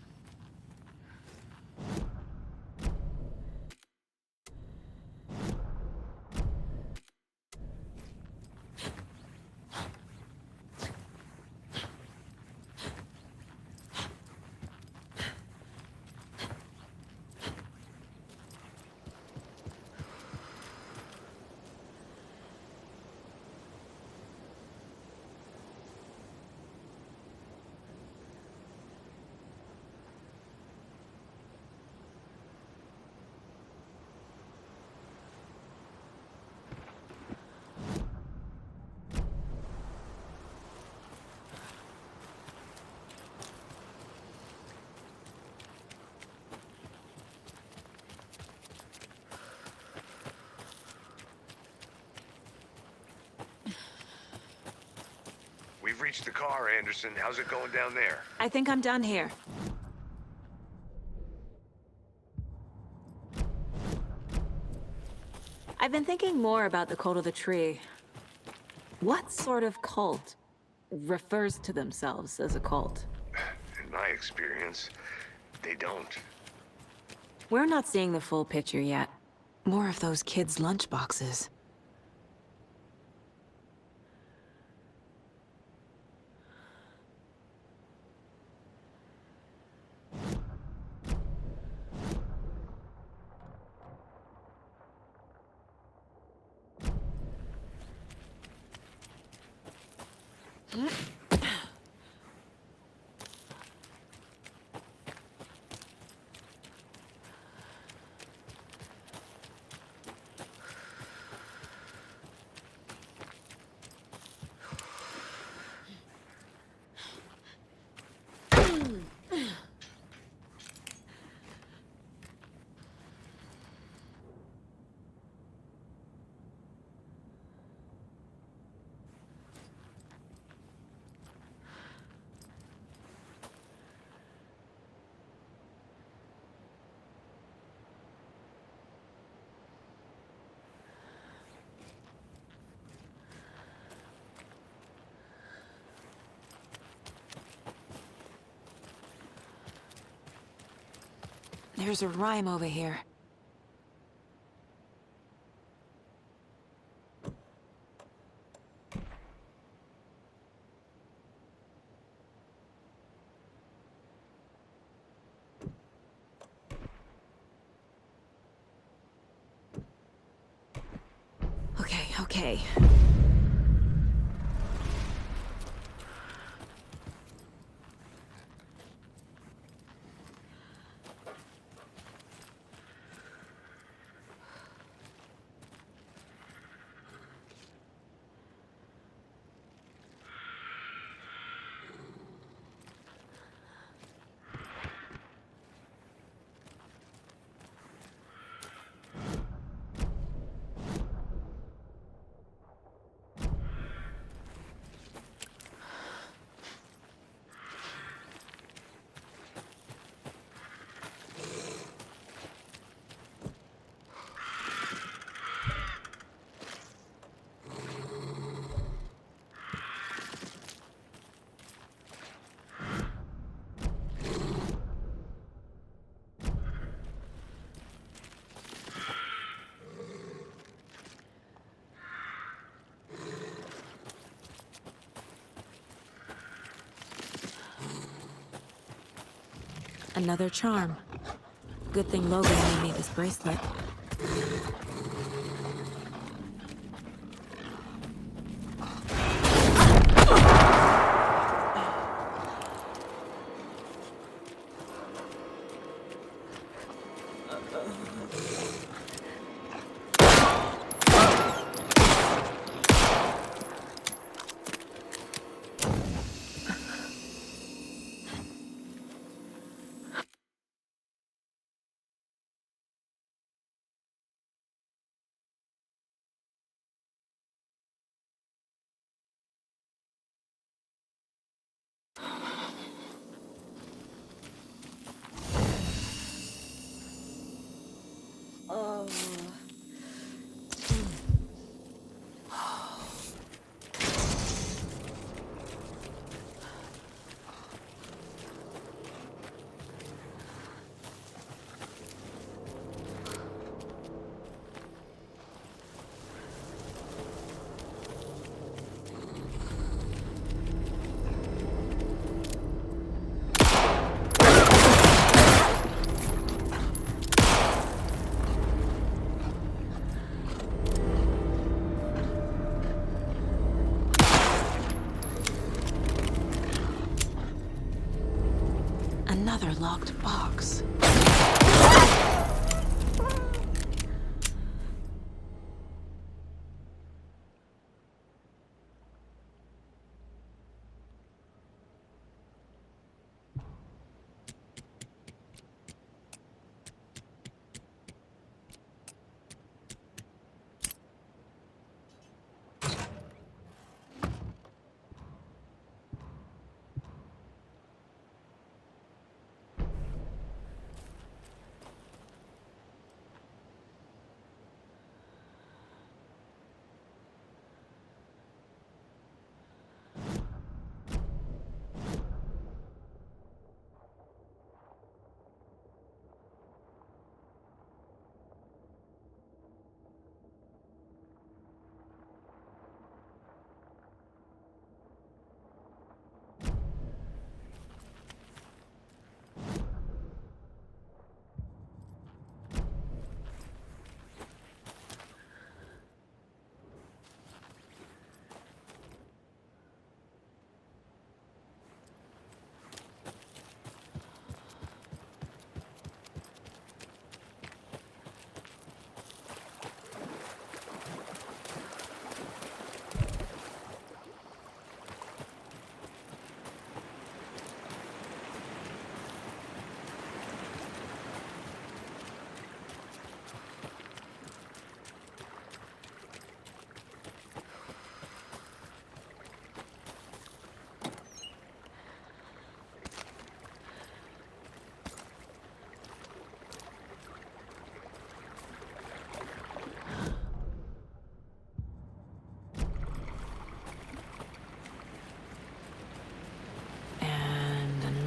We've reached the car, Anderson. How's it going down there? I think I'm done here. I've been thinking more about the cult of the tree. What sort of cult refers to themselves as a cult? In my experience, they don't. We're not seeing the full picture yet. More of those kids' lunchboxes. There's a rhyme over here. Okay. Another charm. Good thing Logan made me this bracelet. Oh. Another locked box.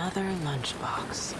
Another lunchbox.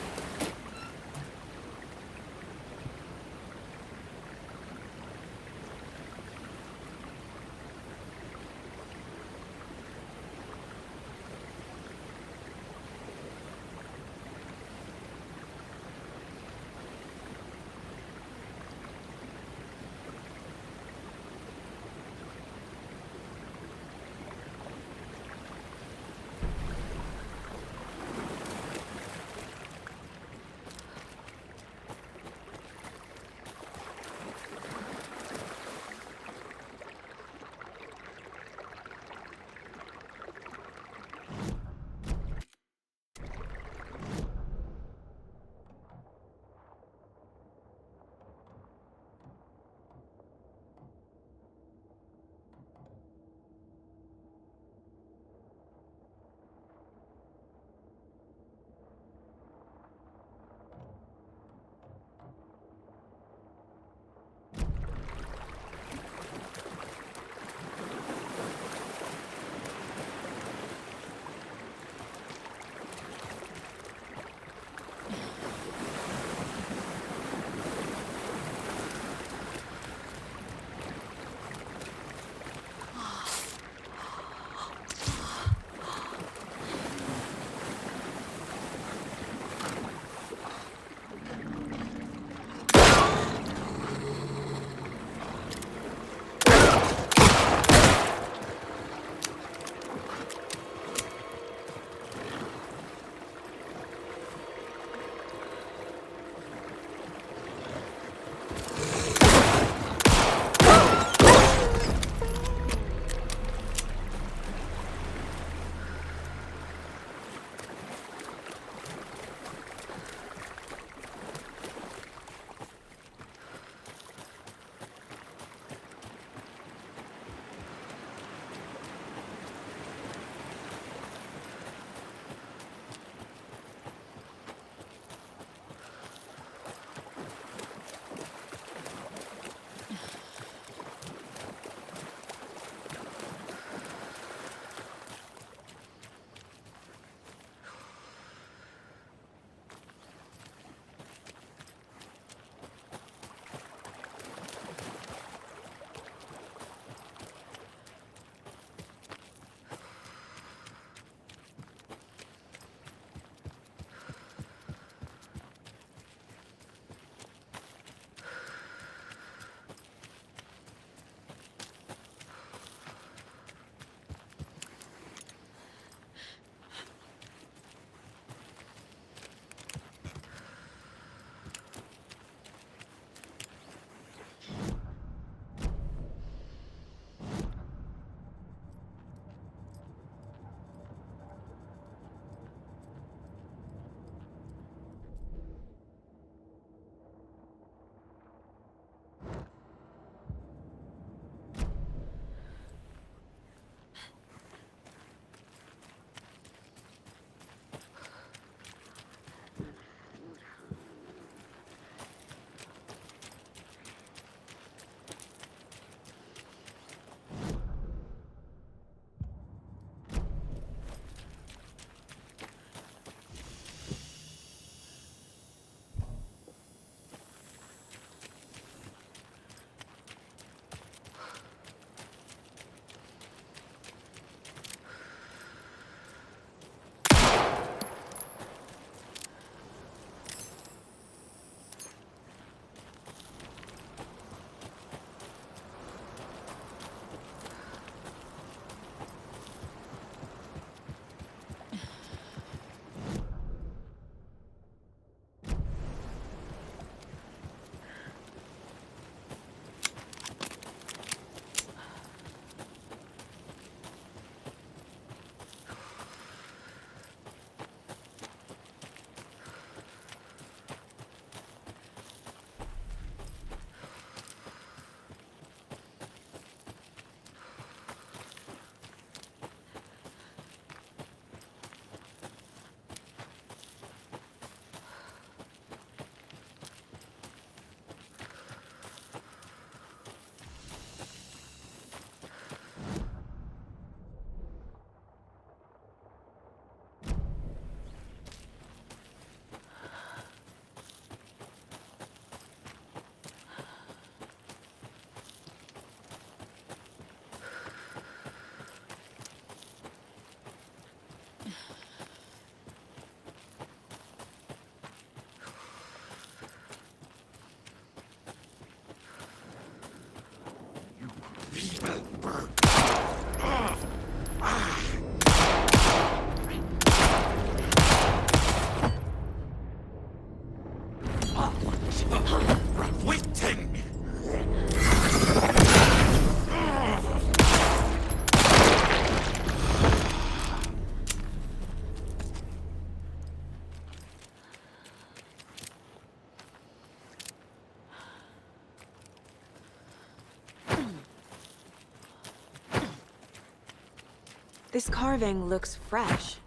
This carving looks fresh.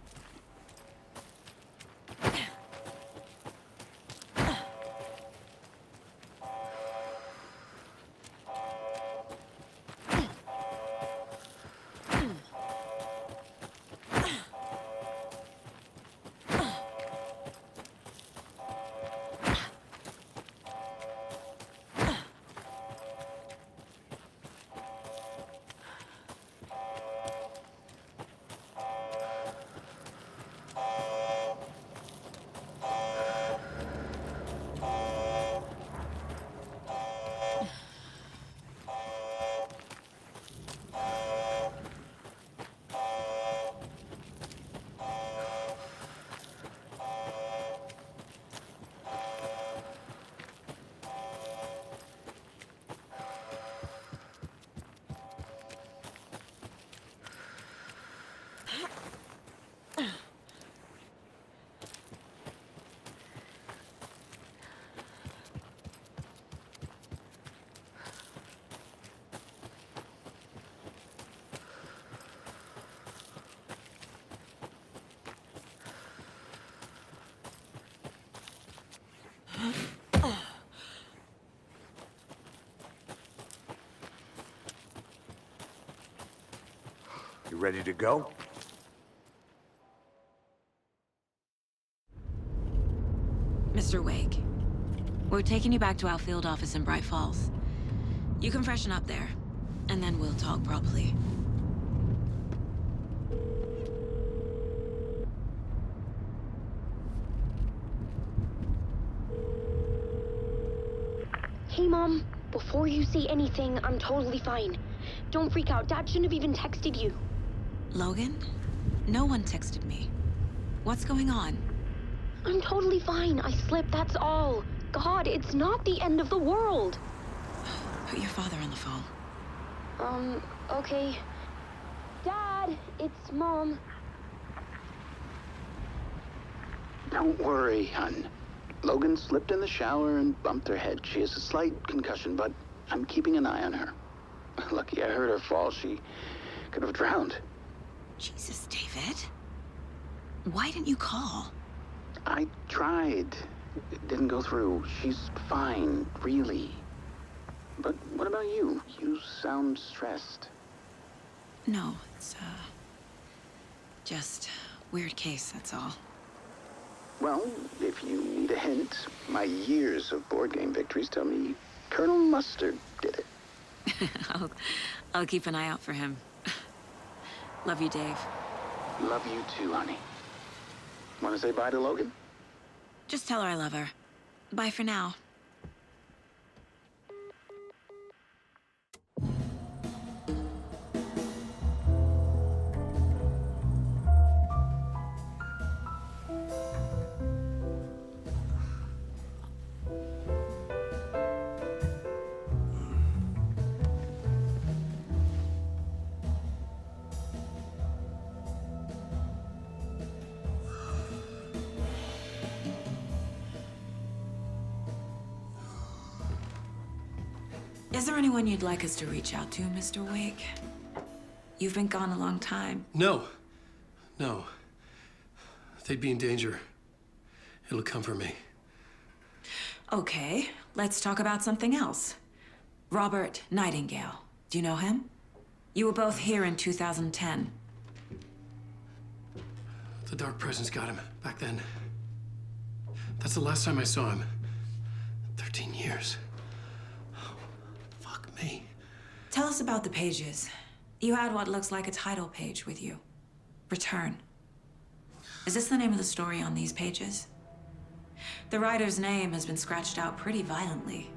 You ready to go? Mr. Wake, we're taking you back to our field office in Bright Falls. You can freshen up there, and then we'll talk properly. Hey, Mom. Before you say anything, I'm totally fine. Don't freak out. Dad shouldn't have even texted you. Logan? No one texted me. What's going on? I'm totally fine. I slipped, that's all. God, it's not the end of the world. Put your father on the phone. Okay. Dad, it's Mom. Don't worry, hon. Logan slipped in the shower and bumped her head. She has a slight concussion, but I'm keeping an eye on her. Lucky I heard her fall. She could have drowned. Jesus, David. Why didn't you call? I tried. It didn't go through. She's fine, really. But what about you? You sound stressed. No, it's, just weird case, that's all. Well, if you need a hint, my years of board game victories tell me Colonel Mustard did it. I'll keep an eye out for him. Love you, Dave. Love you too, honey. Want to say bye to Logan? Just tell her I love her. Bye for now. Is there anyone you'd like us to reach out to, Mr. Wake? You've been gone a long time. No. No. They'd be in danger. It'll come for me. Okay, let's talk about something else. Robert Nightingale. Do you know him? You were both here in 2010. The Dark Presence got him back then. That's the last time I saw him. 13 years. Fuck me. Tell us about the pages. You had what looks like a title page with you. Return. Is this the name of the story on these pages? The writer's name has been scratched out pretty violently,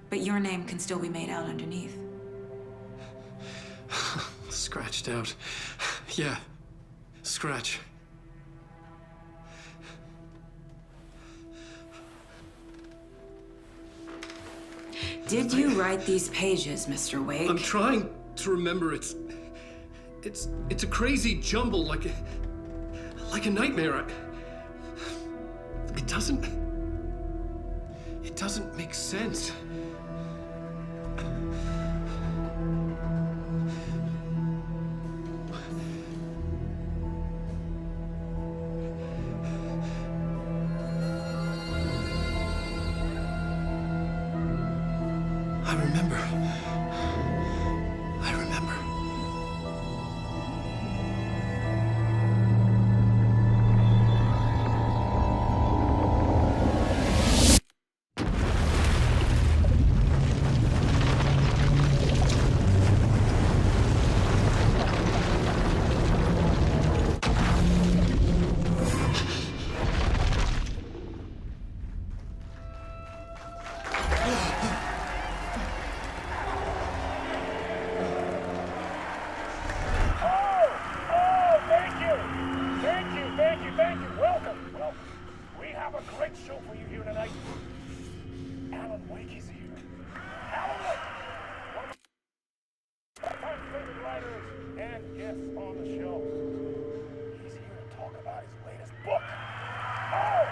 but your name can still be made out underneath. Scratched out. Yeah. Scratch. Did you write these pages, Mr. Wake? I'm trying to remember. It's a crazy jumble, like a nightmare. It doesn't make sense. Thank you. Welcome. We have a great show for you here tonight. Alan Wake is here. Alan Wake, one of my all-time favorite writers and guests on the show. He's here to talk about his latest book. Oh!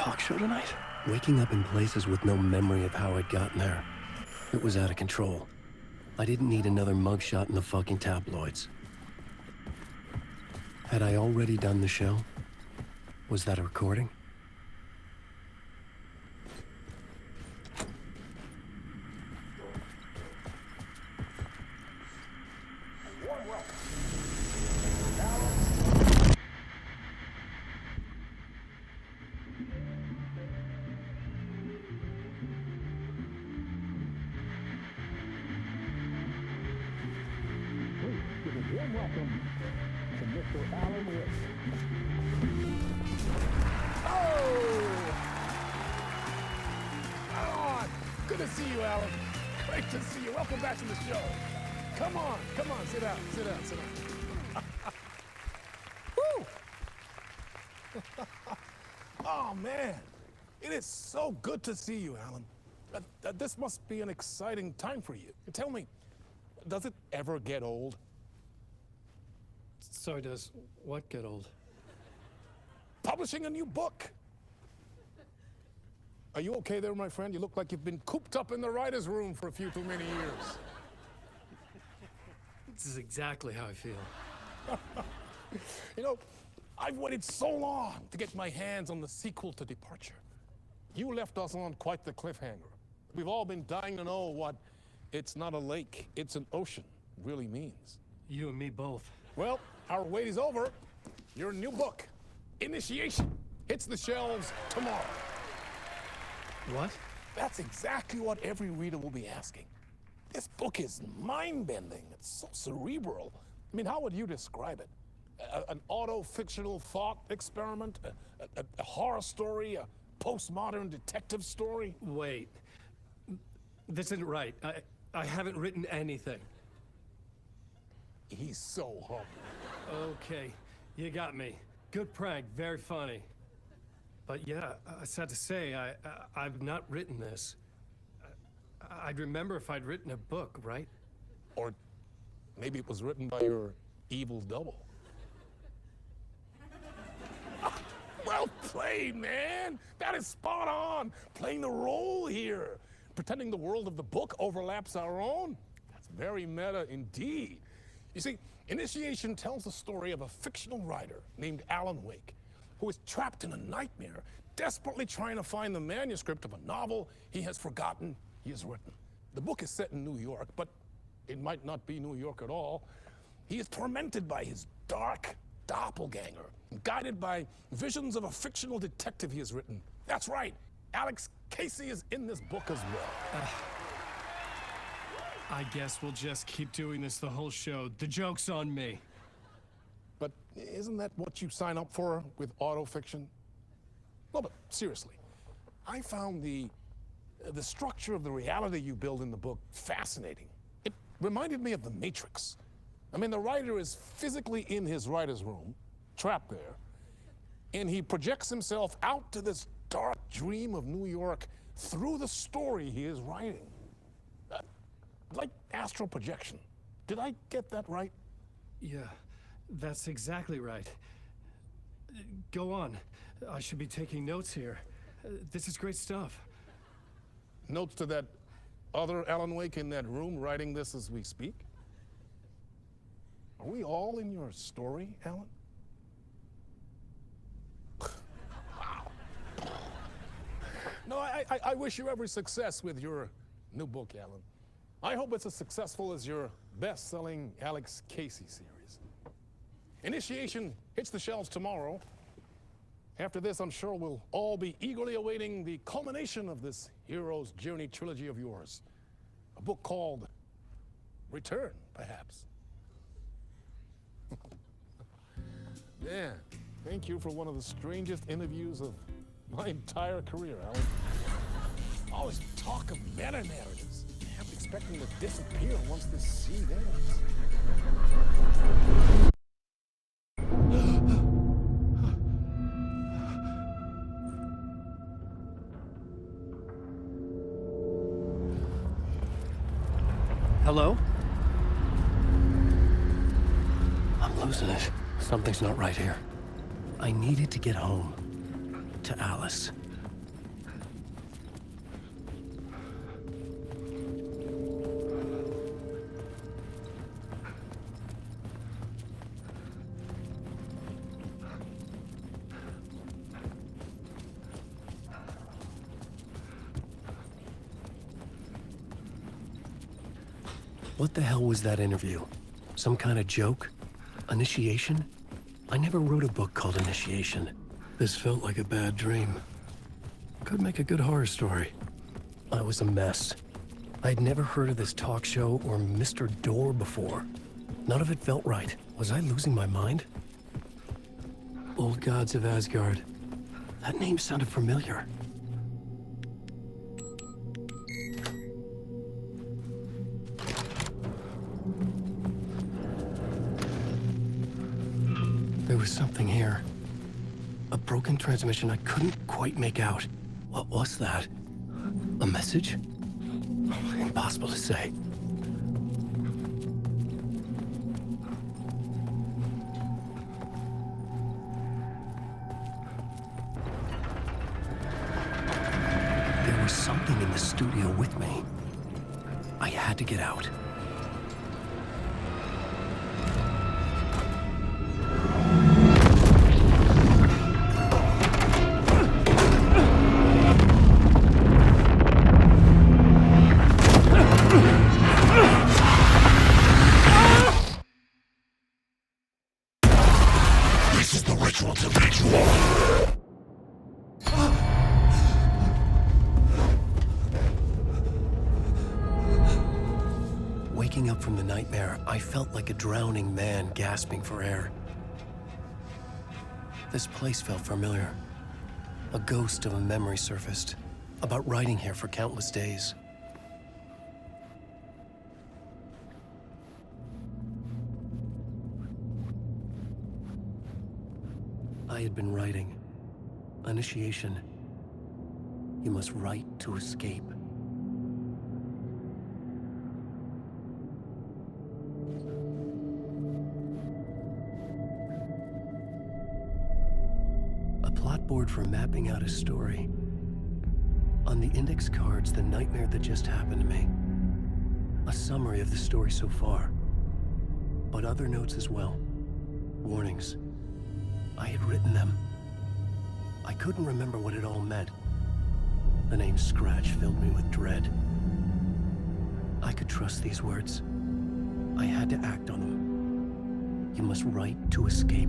talk show tonight? Waking up in places with no memory of how I'd gotten there. It was out of control. I didn't need another mugshot in the fucking tabloids. Had I already done the show? Was that a recording? Warm welcome to Mr. Alan Wake. Oh, good to see you, Alan. Great to see you. Welcome back to the show. Come on, sit down, sit down. Woo! Oh, man. It is so good to see you, Alan. This must be an exciting time for you. Tell me, does it ever get old? So does what get old? Publishing a new book. Are you okay there, my friend? You look like you've been cooped up in the writer's room for a few too many years. This is exactly how I feel. You know, I've waited so long to get my hands on the sequel to Departure. You left us on quite the cliffhanger. We've all been dying to know what "it's not a lake, it's an ocean" really means. You and me both. Well, our wait is over. Your new book, Initiation, hits the shelves tomorrow. What? That's exactly what every reader will be asking. This book is mind-bending. It's so cerebral. I mean, how would you describe it? An auto-fictional thought experiment? A horror story? A postmodern detective story? Wait. This isn't right. I haven't written anything. He's so humble. Okay, you got me. Good prank, very funny. But yeah, I sad to say, I've not written this. I'd remember if I'd written a book, right? Or maybe it was written by your evil double. Well played, man! That is spot on! Playing the role here. Pretending the world of the book overlaps our own. That's very meta indeed. You see, Initiation tells the story of a fictional writer named Alan Wake, who is trapped in a nightmare, desperately trying to find the manuscript of a novel he has forgotten he has written. The book is set in New York, but it might not be New York at all. He is tormented by his dark doppelganger, guided by visions of a fictional detective he has written. That's right, Alex Casey is in this book as well. I guess we'll just keep doing this the whole show. The joke's on me. But isn't that what you sign up for with autofiction? No, but seriously, I found the structure of the reality you build in the book fascinating. It reminded me of The Matrix. I mean, the writer is physically in his writer's room, trapped there, and he projects himself out to this dark dream of New York through the story he is writing. Like astral projection. Did I get that right? Yeah, that's exactly right. Go on. I should be taking notes here. This is great stuff. Notes to that other Alan Wake in that room writing this as we speak? Are we all in your story, Alan? Wow. No, I wish you every success with your new book, Alan. I hope it's as successful as your best-selling Alex Casey series. Initiation hits the shelves tomorrow. After this, I'm sure we'll all be eagerly awaiting the culmination of this hero's journey trilogy of yours. A book called Return, perhaps. Yeah, thank you for one of the strangest interviews of my entire career, Alan. All this talk of meta-narratives. I'm expecting to disappear once this scene ends. Hello? I'm losing it. Something's not right here. I needed to get home. To Alice. What the hell was that interview? Some kind of joke? Initiation? I never wrote a book called Initiation. This felt like a bad dream. Could make a good horror story. I was a mess. I'd never heard of this talk show or Mr. Door before. None of it felt right. Was I losing my mind? Old Gods of Asgard. That name sounded familiar. There was something here. A broken transmission I couldn't quite make out. What was that? A message? Impossible to say. There was something in the studio with me. I had to get out. Waking up from the nightmare, I felt like a drowning man gasping for air. This place felt familiar. A ghost of a memory surfaced, about writing here for countless days. I had been writing. Initiation. You must write to escape. A plot board for mapping out a story. On the index cards, the nightmare that just happened to me. A summary of the story so far. But other notes as well. Warnings. I had written them. I couldn't remember what it all meant. The name Scratch filled me with dread. I could trust these words. I had to act on them. You must write to escape.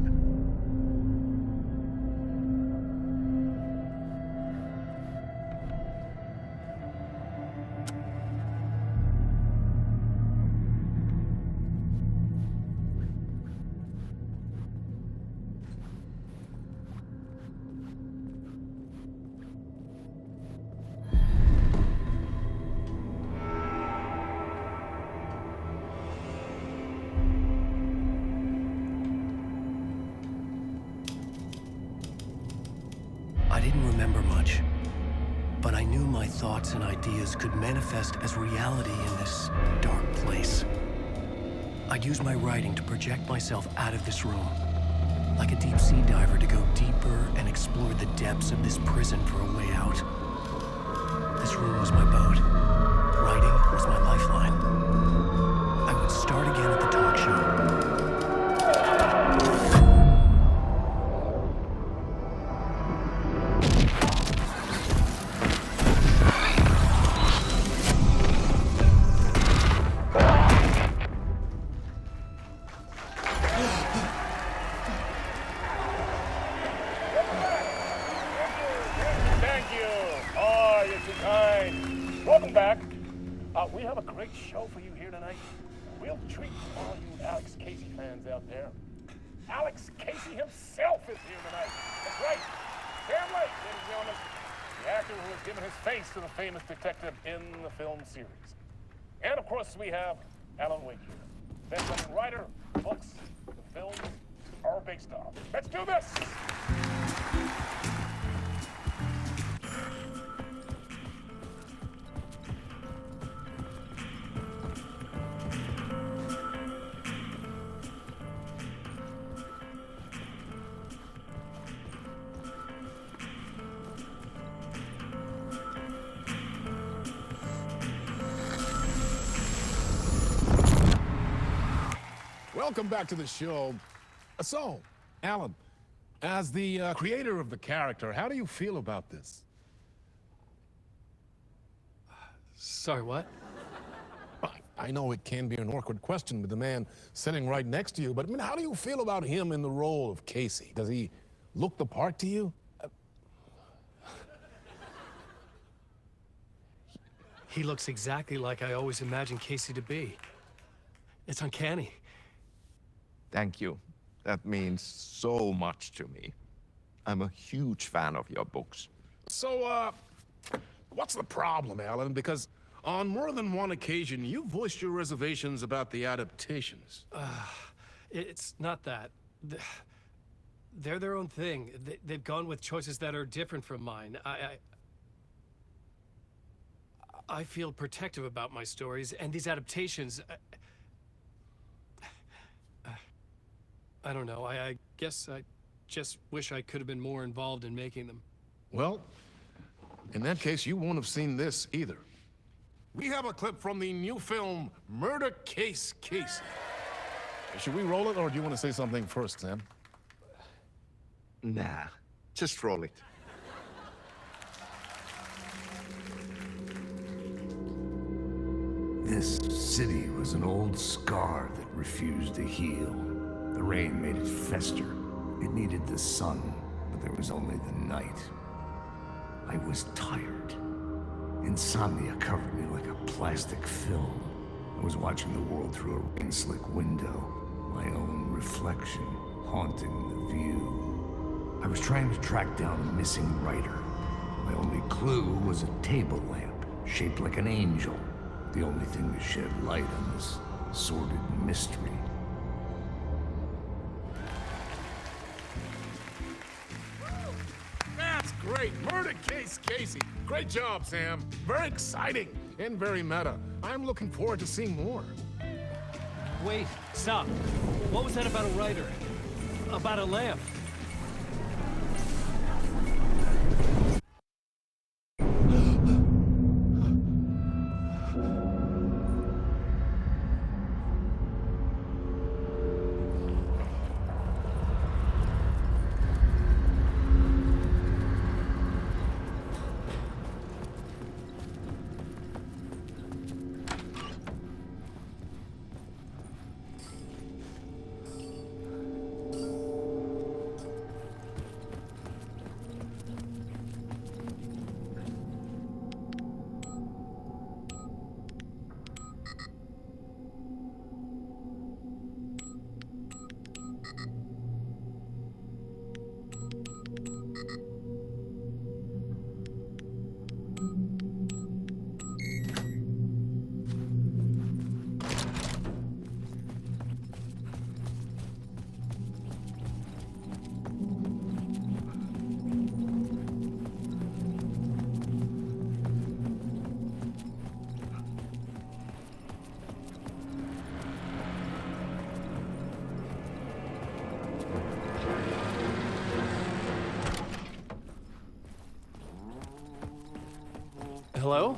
I didn't remember much, but I knew my thoughts and ideas could manifest as reality in this dark place. I'd use my writing to project myself out of this room, like a deep sea diver to go deeper and explore the depths of this prison for a way out. This room was my boat. Writing was my lifeline. I would start again at the talk show. Welcome back. We have a great show for you here tonight. Real treat for all you Alex Casey fans out there. Alex Casey himself is here tonight. That's right. Sam Lake, ladies and gentlemen, the actor who has given his face to the famous detective in the film series. And of course, we have Alan Wake here. Best-selling writer, books, the films are based on. Let's do this! Welcome back to the show. So, Alan, as the creator of the character, how do you feel about this? Sorry, what? I know it can be an awkward question with the man sitting right next to you, but I mean, how do you feel about him in the role of Casey? Does he look the part to you? He looks exactly like I always imagined Casey to be. It's uncanny. Thank you. That means so much to me. I'm a huge fan of your books. So, what's the problem, Alan? Because on more than one occasion, you voiced your reservations about the adaptations. It's not that. They're their own thing. They've gone with choices that are different from mine. I feel protective about my stories, and these adaptations... I don't know. I guess I just wish I could have been more involved in making them. Well, in that case, you won't have seen this either. We have a clip from the new film, Murder Case Casey. Should we roll it, or do you want to say something first, Sam? Nah, just roll it. This city was an old scar that refused to heal. The rain made it fester. It needed the sun, but there was only the night. I was tired. Insomnia covered me like a plastic film. I was watching the world through a rain-slick window, my own reflection haunting the view. I was trying to track down a missing writer. My only clue was a table lamp shaped like an angel, the only thing to shed light on this sordid mystery. That's great! Murder Case Casey! Great job, Sam. Very exciting and very meta. I'm looking forward to seeing more. Wait, stop. What was that about a writer? About a lamp? Hello?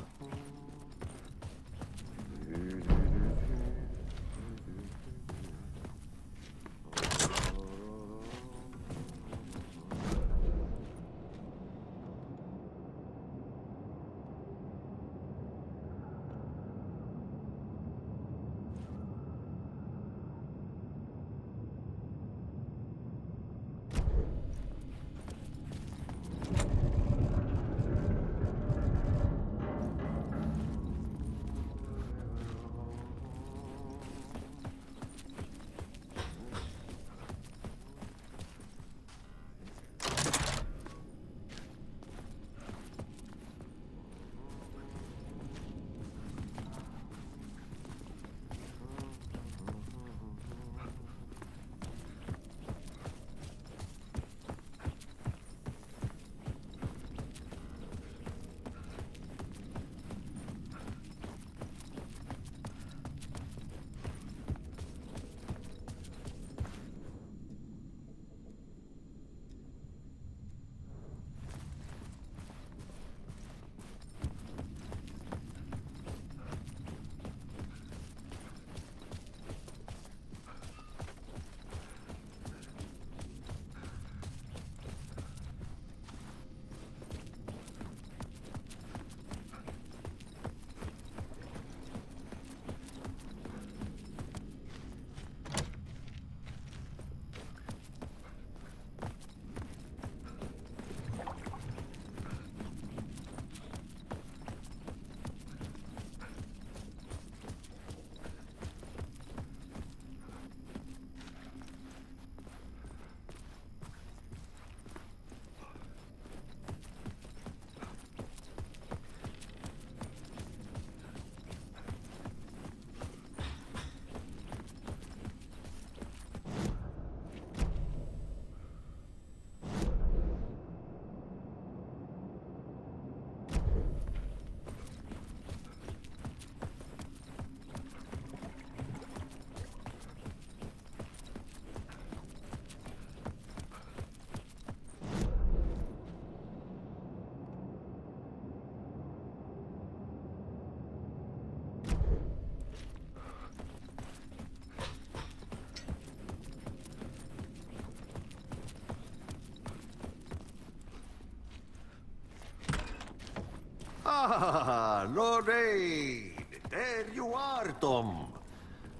Ah, Lorraine! There you are, Tom.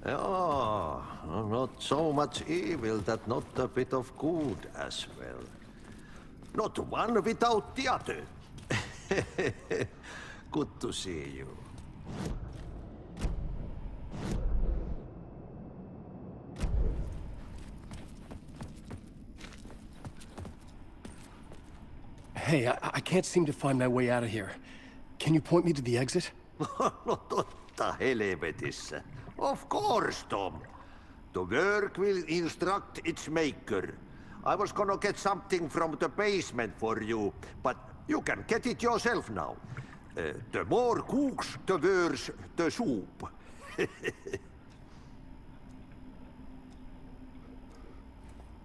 Oh, not so much evil that not a bit of good as well. Not one without the other. Good to see you. Hey, I can't seem to find my way out of here. Can you point me to the exit? No totta helvetissä. Of course, Tom. The work will instruct its maker. I was gonna get something from the basement for you, but you can get it yourself now. The more cooks, the worse the soup.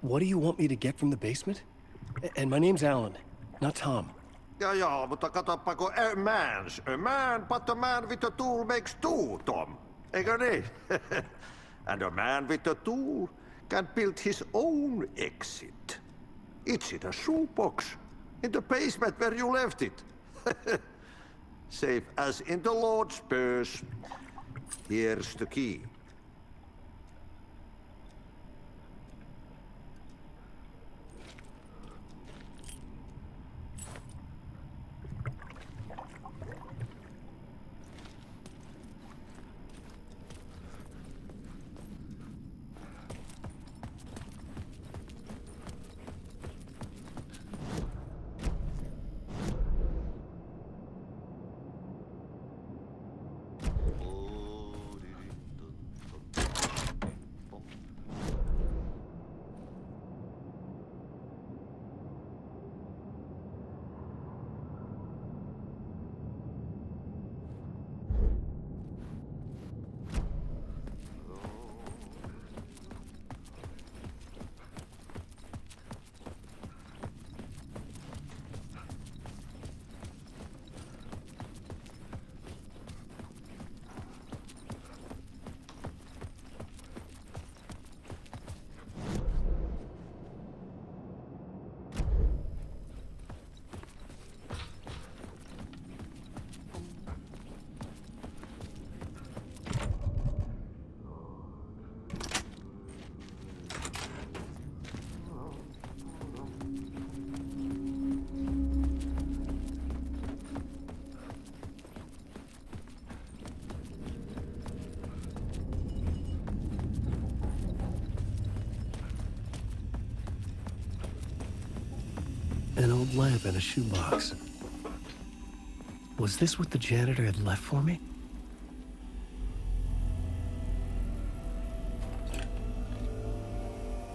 What do you want me to get from the basement? And my name's Alan, not Tom. Ja, mutta katsoppa, a man, but a man with a tool makes two, Tom. Eikö niin? And a man with a tool can build his own exit. It's in a shoebox, in the basement where you left it. Safe as in the Lord's purse. Here's the key. An old lamp in a shoebox. Was this what the janitor had left for me?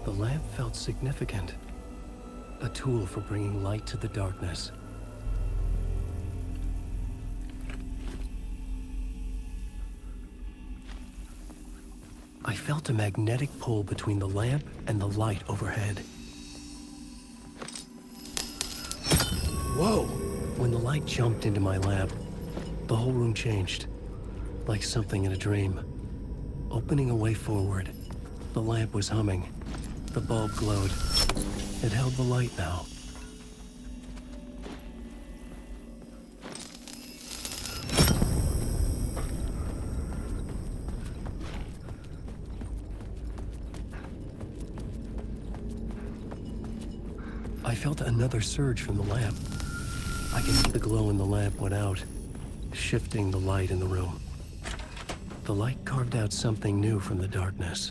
The lamp felt significant. A tool for bringing light to the darkness. I felt a magnetic pull between the lamp and the light overhead. Whoa! When the light jumped into my lamp, the whole room changed. Like something in a dream. Opening a way forward, the lamp was humming. The bulb glowed. It held the light now. I felt another surge from the lamp. I could see the glow in the lamp went out, shifting the light in the room. The light carved out something new from the darkness.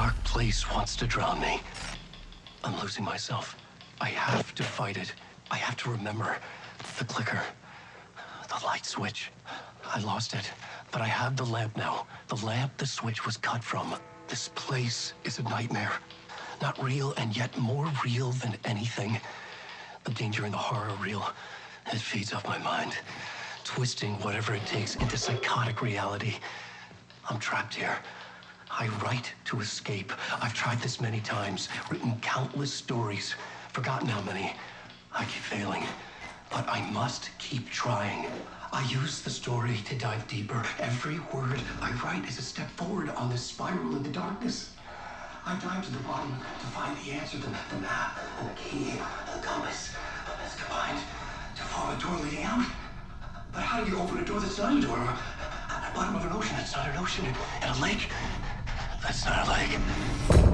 dark place wants to drown me. I'm losing myself. I have to fight it. I have to remember the clicker, the light switch. I lost it, but I have the lamp now. The lamp the switch was cut from. This place is a nightmare. Not real, and yet more real than anything. The danger and the horror are real. It feeds off my mind, twisting whatever it takes into psychotic reality. I'm trapped here. I write to escape. I've tried this many times, written countless stories, forgotten how many. I keep failing, but I must keep trying. I use the story to dive deeper. Every word I write is a step forward on this spiral into darkness. I dive to the bottom to find the answer, the map, and the key, and the compass. It's combined to form a door leading out. But how do you open a door that's not a door? At the bottom of an ocean that's not an ocean, and a lake that's not a lake.